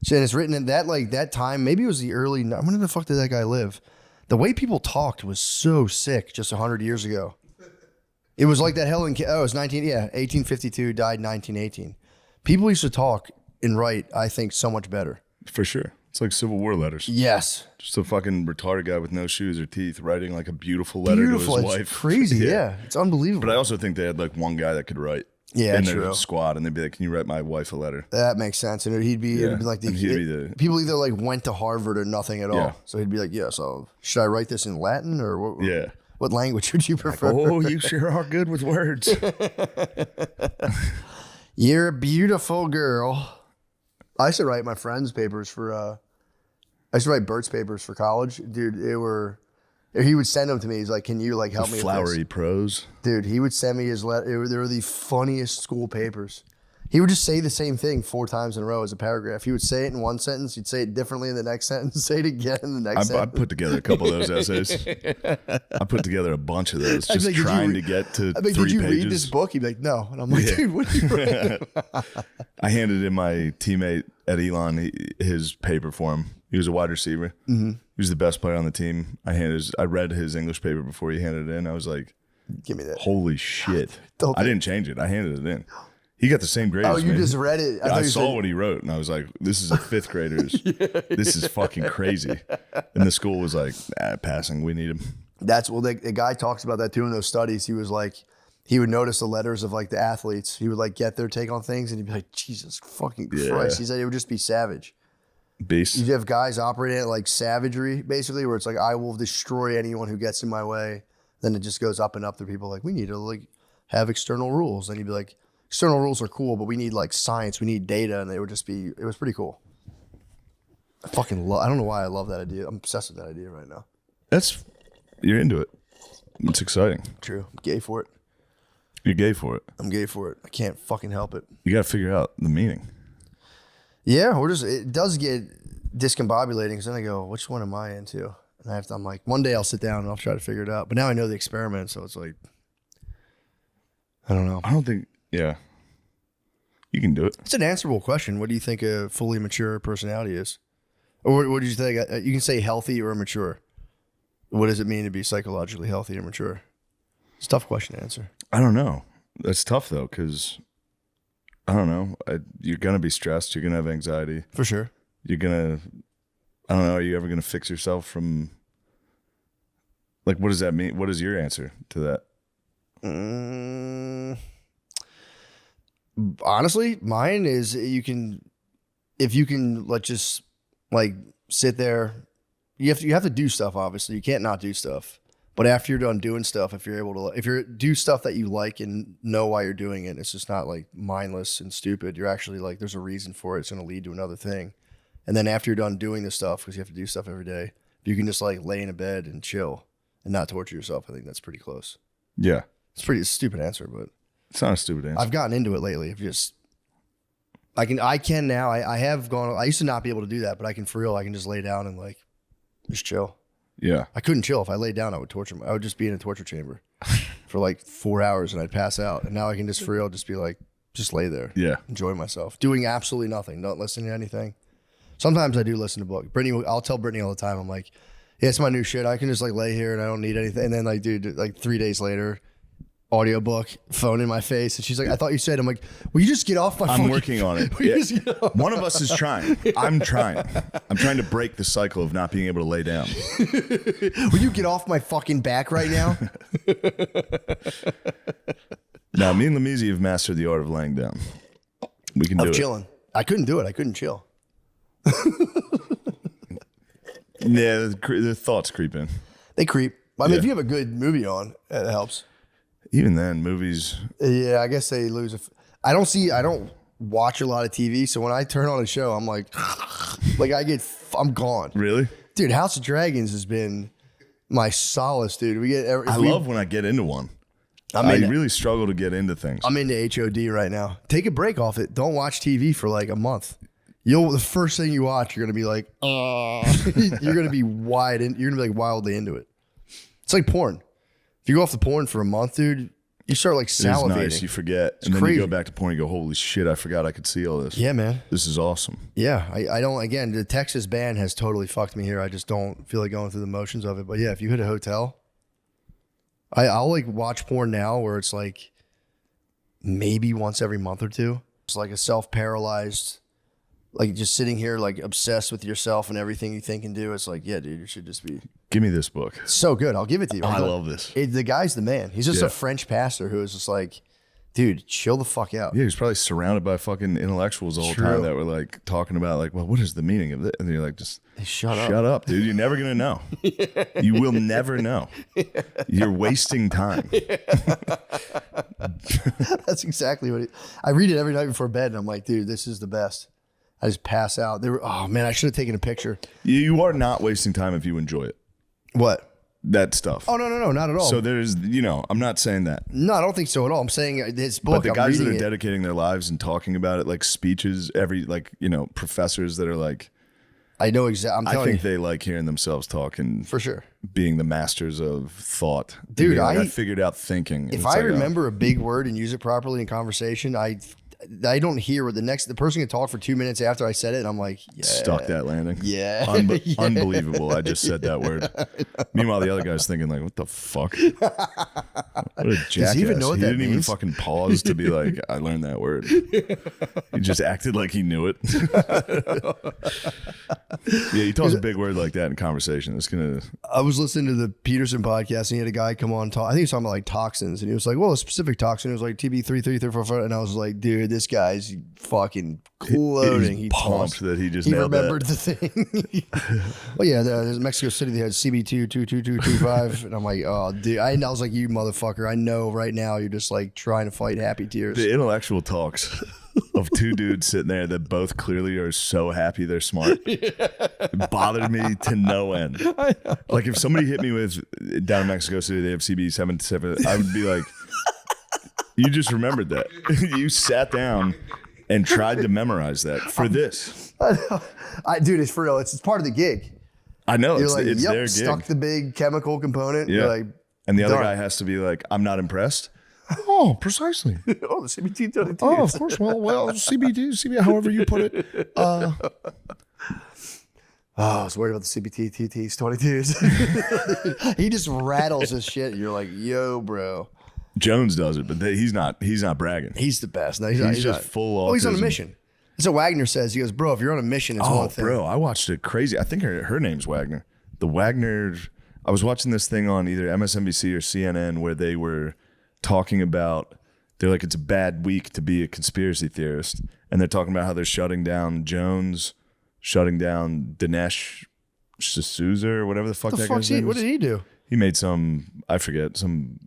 So, and it's written in that time. Maybe it was the early. When the fuck did that guy live? The way people talked was so sick just 100 years ago. It was like that Helen. It was 1852, died 1918. People used to talk and write, I think, so much better. For sure. It's like Civil War letters. Yes. Just a fucking retarded guy with no shoes or teeth writing like a beautiful letter Beautiful. to his It's wife. crazy. Yeah. It's unbelievable. But I also think they had like one guy that could write. Yeah, in true. their squad, and they'd be like, "Can you write my wife a letter?" That makes sense. And it'd be like And he'd be the- people either like went to Harvard or nothing at all. Yeah. So he'd be like, yeah, so should I write this in Latin or what? Yeah. What language would you prefer? Oh, you sure are good with words. You're a beautiful girl. I used to write my friends' papers for, I used to write Bert's papers for college. Dude, he would send them to me. He's like, can you like help me with Flowery this? prose. Dude, he would send me his letter. They were the funniest school papers. He would just say the same thing 4 times in a row as a paragraph. He would say it in one sentence. He'd say it differently in the next sentence. Say it again in the next I sentence. put together a couple of those essays. I put together a bunch of those, I'd be just like, "Did you trying read-" to get to I'd be like, 3 did you pages. read this book? He'd be like, no. And I'm like, dude, what are you reading? I handed in my teammate at Elon his paper for him. He was a wide receiver. Mm-hmm. He was the best player on the team. I read his English paper before he handed it in. I was like, Give me that. holy shit. Don't I didn't change it. I handed it in. He got the same grade Oh, as you me. just read it. I thought you saw said- what he wrote, and I was like, this is a 5th grader's. This is fucking crazy. And the school was like, passing. We need him. That's the guy talks about that too in those studies. He was like, he would notice the letters of like the athletes. He would like get their take on things, and he'd be like, Jesus fucking Christ. He said it would just be savage. Beast. You have guys operating at like savagery, basically, where it's like, I will destroy anyone who gets in my way. Then it just goes up and up to people like, we need to like have external rules. And he'd be like, external rules are cool, but we need like science, we need data. And it would just be, it was pretty cool. I don't know why I love that idea. I'm obsessed with that idea right now. You're into it. It's exciting. True. I'm gay for it. You're gay for it. I'm gay for it. I can't fucking help it. You got to figure out the meaning. Yeah, it does get discombobulating because then I go, which one am I into? And I'm like, one day I'll sit down and I'll try to figure it out. But now I know the experiment, so it's like, I don't know. I don't think, yeah. You can do it. It's an answerable question. What do you think a fully mature personality is? Or what do you think? You can say healthy or mature. What does it mean to be psychologically healthy or mature? It's a tough question to answer. I don't know. That's tough, though, because, I don't know. You're going to be stressed. You're going to have anxiety. For sure. You're going to, I don't know. Are you ever going to fix yourself from, like, what does that mean? What is your answer to that? Honestly, mine is if you can just like sit there, you have to do stuff. Obviously, you can't not do stuff. But after you're done doing stuff, if you do stuff that you like and know why you're doing it, it's just not like mindless and stupid. You're actually like, there's a reason for it. It's going to lead to another thing. And then after you're done doing this stuff, because you have to do stuff every day, if you can just like lay in a bed and chill and not torture yourself, I think that's pretty close. Yeah. It's a pretty stupid answer, but It's not a stupid answer. I've gotten into it lately. I can now. I have gone. I used to not be able to do that, but I can for real. I can just lay down and like just chill. Yeah. I couldn't chill if I laid down. I would torture. I would just be in a torture chamber for like 4 hours and I'd pass out. And now I can just for real just be like, just lay there, Yeah. enjoy myself, doing absolutely nothing, not listening to anything. Sometimes I do listen to books. Brittany, I'll tell Brittany all the time. I'm like, yeah, it's my new shit. I can just like lay here and I don't need anything. And then like, dude, like 3 days later, audiobook, phone in my face, and she's like, I thought you said. I'm like, will you just get off my phone? I'm working on it. Yeah. One of us is trying. I'm trying. I'm trying to break the cycle of not being able to lay down. Will you get off my fucking back right now? Now, me and Lamisi have mastered the art of laying down. We can do I'm it. chilling. I couldn't do it. I couldn't chill. Yeah, the thoughts creep in. They creep. I mean, Yeah. if you have a good movie on, it helps. Even then, movies. Yeah, I guess they lose. I don't watch a lot of TV, so when I turn on a show, I'm like I'm gone. Really? Dude, House of Dragons has been my solace, dude. I love when I get into one. I really struggle to get into things. I'm into HOD right now. Take a break off it. Don't watch TV for like a month. The first thing you watch, you're gonna be like, you're gonna be you're gonna be like wildly into it. It's like porn. If you go off the porn for a month, dude, you start like salivating. It's nice. You forget, and then crazy. you go back to porn. You go, holy shit! I forgot I could see all this. Yeah, man. This is awesome. Yeah, I don't. Again, the Texas ban has totally fucked me here. I just don't feel like going through the motions of it. But yeah, if you hit a hotel, I'll like watch porn now where it's like maybe once every month or two. It's like a self-paralyzed, like just sitting here like obsessed with yourself and everything you think and do. It's like, yeah, dude, you should just be Give me this book. so good. I'll give it to you. I love this. The guy's the man. He's just Yeah. a French pastor who is just like, dude, chill the fuck out. Yeah, he's probably surrounded by fucking intellectuals all the True. time that were like talking about like, well, what is the meaning of this? And you're like, just Shut up, dude. You're never gonna know. You will never know. You're wasting time. That's exactly what I read it every night before bed, and I'm like, dude, this is the best. I just pass out. Oh man, I should have taken a picture. You are not wasting time if you enjoy it. What? That stuff. Oh no, not at all. So there's, I'm not saying that. No, I don't think so at all. I'm saying his book. But the I'm guys that reading are it. dedicating their lives and talking about it, like speeches, professors that are like, I know exactly. I'm I telling think you they like hearing themselves talk and for sure. being the masters of thought. Dude, Being like, I I figured out thinking. If It's I like, remember a big word and use it properly in conversation, I don't hear what the person can talk for 2 minutes after I said it, and I'm like, yeah, stuck that landing. yeah, Yeah. Unbelievable. I just said that word. Meanwhile, the other guy's thinking like, what the fuck? What a jackass. he even know what he that didn't even means? fucking pause to be like, I learned that word. He just acted like he knew it. Yeah, he tells a big word like that in conversation. It's gonna. I was listening to the Peterson podcast, and he had a guy come on talk. I think he was talking about like toxins, and he was like, "Well, a specific toxin." It was like TB 33344, and I was like, "Dude, this guy's fucking loading." He's He pumped paused. that he just He nailed remembered that. the thing. Well, yeah, there's Mexico City. They had CB2 22225, and I'm like, "Oh, dude!" I was like, "You motherfucker! I know right now you're just like trying to fight happy tears." The intellectual talks of two dudes sitting there that both clearly are so happy they're smart. It bothered me to no end. Like if somebody hit me with down in Mexico City, they have CB 77, I would be like, you just remembered that. You sat down and tried to memorize that for this. Dude, it's for real. It's part of the gig. I know You're it's, like, it's yep, their stuck gig. the big chemical component. Yeah. You're like, And the other done. guy has to be like, I'm not impressed. Oh, precisely. oh, the CB2 22. Oh, of course. Well, CBD, however you put it. Oh, I was worried about the CBT TTs 22s. He just rattles his shit. You're like, yo, bro. Jones does it, but he's not bragging. He's the best. No, he's He's just not. full Oh, he's on a autism. mission. That's what Wagner says. He goes, bro, if you're on a mission, it's Oh, one thing. bro, I watched a crazy. I think her name's Wagner. The Wagner. I was watching this thing on either MSNBC or CNN where they were talking about. They're like, it's a bad week to be a conspiracy theorist, and they're talking about how they're shutting down Jones, shutting down Dinesh D'Souza or whatever the fuck What the that fuck's guy's he? name What is. did he do? He made some. I forget some.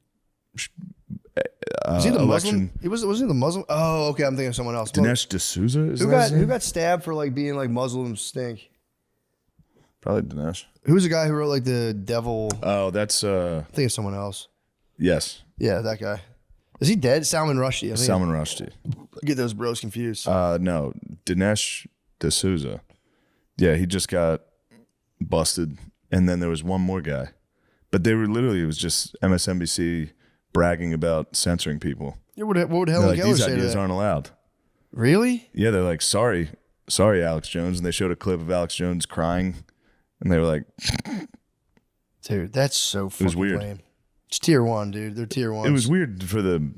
Was he the election. Muslim? Was he the Muslim? Oh, okay. I'm thinking of someone else. Dinesh D'Souza is Who that his got who name? got stabbed for like being like Muslims stink? Probably Dinesh. Who's the guy who wrote like the devil? Oh, that's I think it's someone else. yes, Yeah, that guy. Is he dead? Salman Rushdie. I think Salman Rushdie. I get those bros confused. No, Dinesh D'Souza. Yeah, he just got busted, and then there was one more guy, but they were literally, it was just MSNBC bragging about censoring people. Yeah, what would They're Helen like, Keller these say to ideas that? aren't allowed. Really? Yeah, they're like, sorry, Alex Jones, and they showed a clip of Alex Jones crying, and they were like, Dude, that's so fucking was weird. lame. It's tier 1, dude. They're tier 1. It was weird for the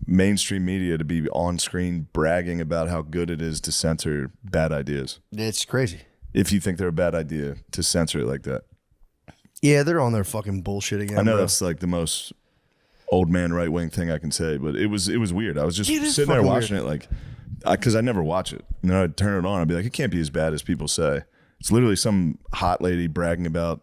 mainstream media to be on screen bragging about how good it is to censor bad ideas. It's crazy. If you think they're a bad idea to censor it like that. Yeah, they're on their fucking bullshit again. I know bro. that's like the most old man right wing thing I can say, but it was weird. I was just It is sitting there fucking watching it like, because I never watch it. And then I'd turn it on. I'd be like, it can't be as bad as people say. It's literally some hot lady bragging about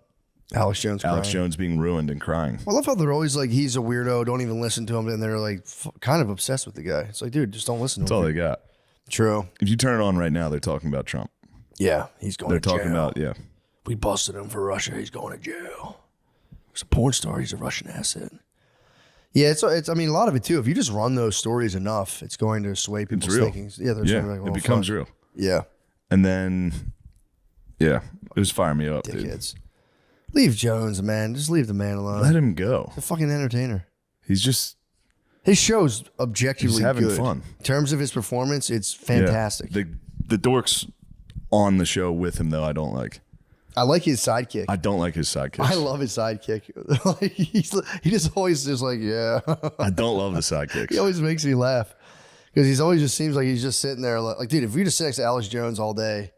Alex Jones being ruined and crying. Well, I love how they're always like, he's a weirdo, don't even listen to him. And they're like kind of obsessed with the guy. It's like, dude, just don't listen to That's him. all they got. True. If you turn it on right now, they're talking about Trump. Yeah, he's going They're to jail. talking about, yeah. We busted him for Russia. He's going to jail. He's a porn star. He's a Russian asset. Yeah, it's. I mean, a lot of it too. If you just run those stories enough, it's going to sway people's real. thinking. Yeah, they're Yeah, like, well, it becomes fuck. real. Yeah, And then, yeah, it was firing me up, dude. dickheads. Leave Jones, man. Just leave the man alone. Let him go. He's a fucking entertainer. He's just His show's objectively He's having good. fun. In terms of his performance, it's fantastic. Yeah. The dorks on the show with him, though, I don't like. I like his sidekick. I don't like his sidekicks. I love his sidekick. Like, he just always just like, yeah. I don't love the sidekicks. He always makes me laugh because he's always just seems like he's just sitting there like, dude, if we just sit next to Alex Jones all day,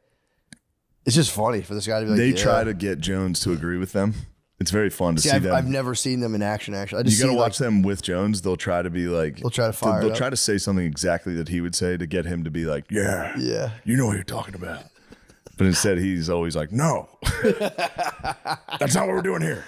it's just funny for this guy to be like, They yeah. try to get Jones to agree with them. It's very fun to see them. I've never seen them in action. Actually, I You just got to see, watch them with Jones. They'll try to be like, They'll try to fire it They'll up. try to say something exactly that he would say to get him to be like, yeah, Yeah. you know what you're talking about. But instead, he's always like, no, that's not what we're doing here.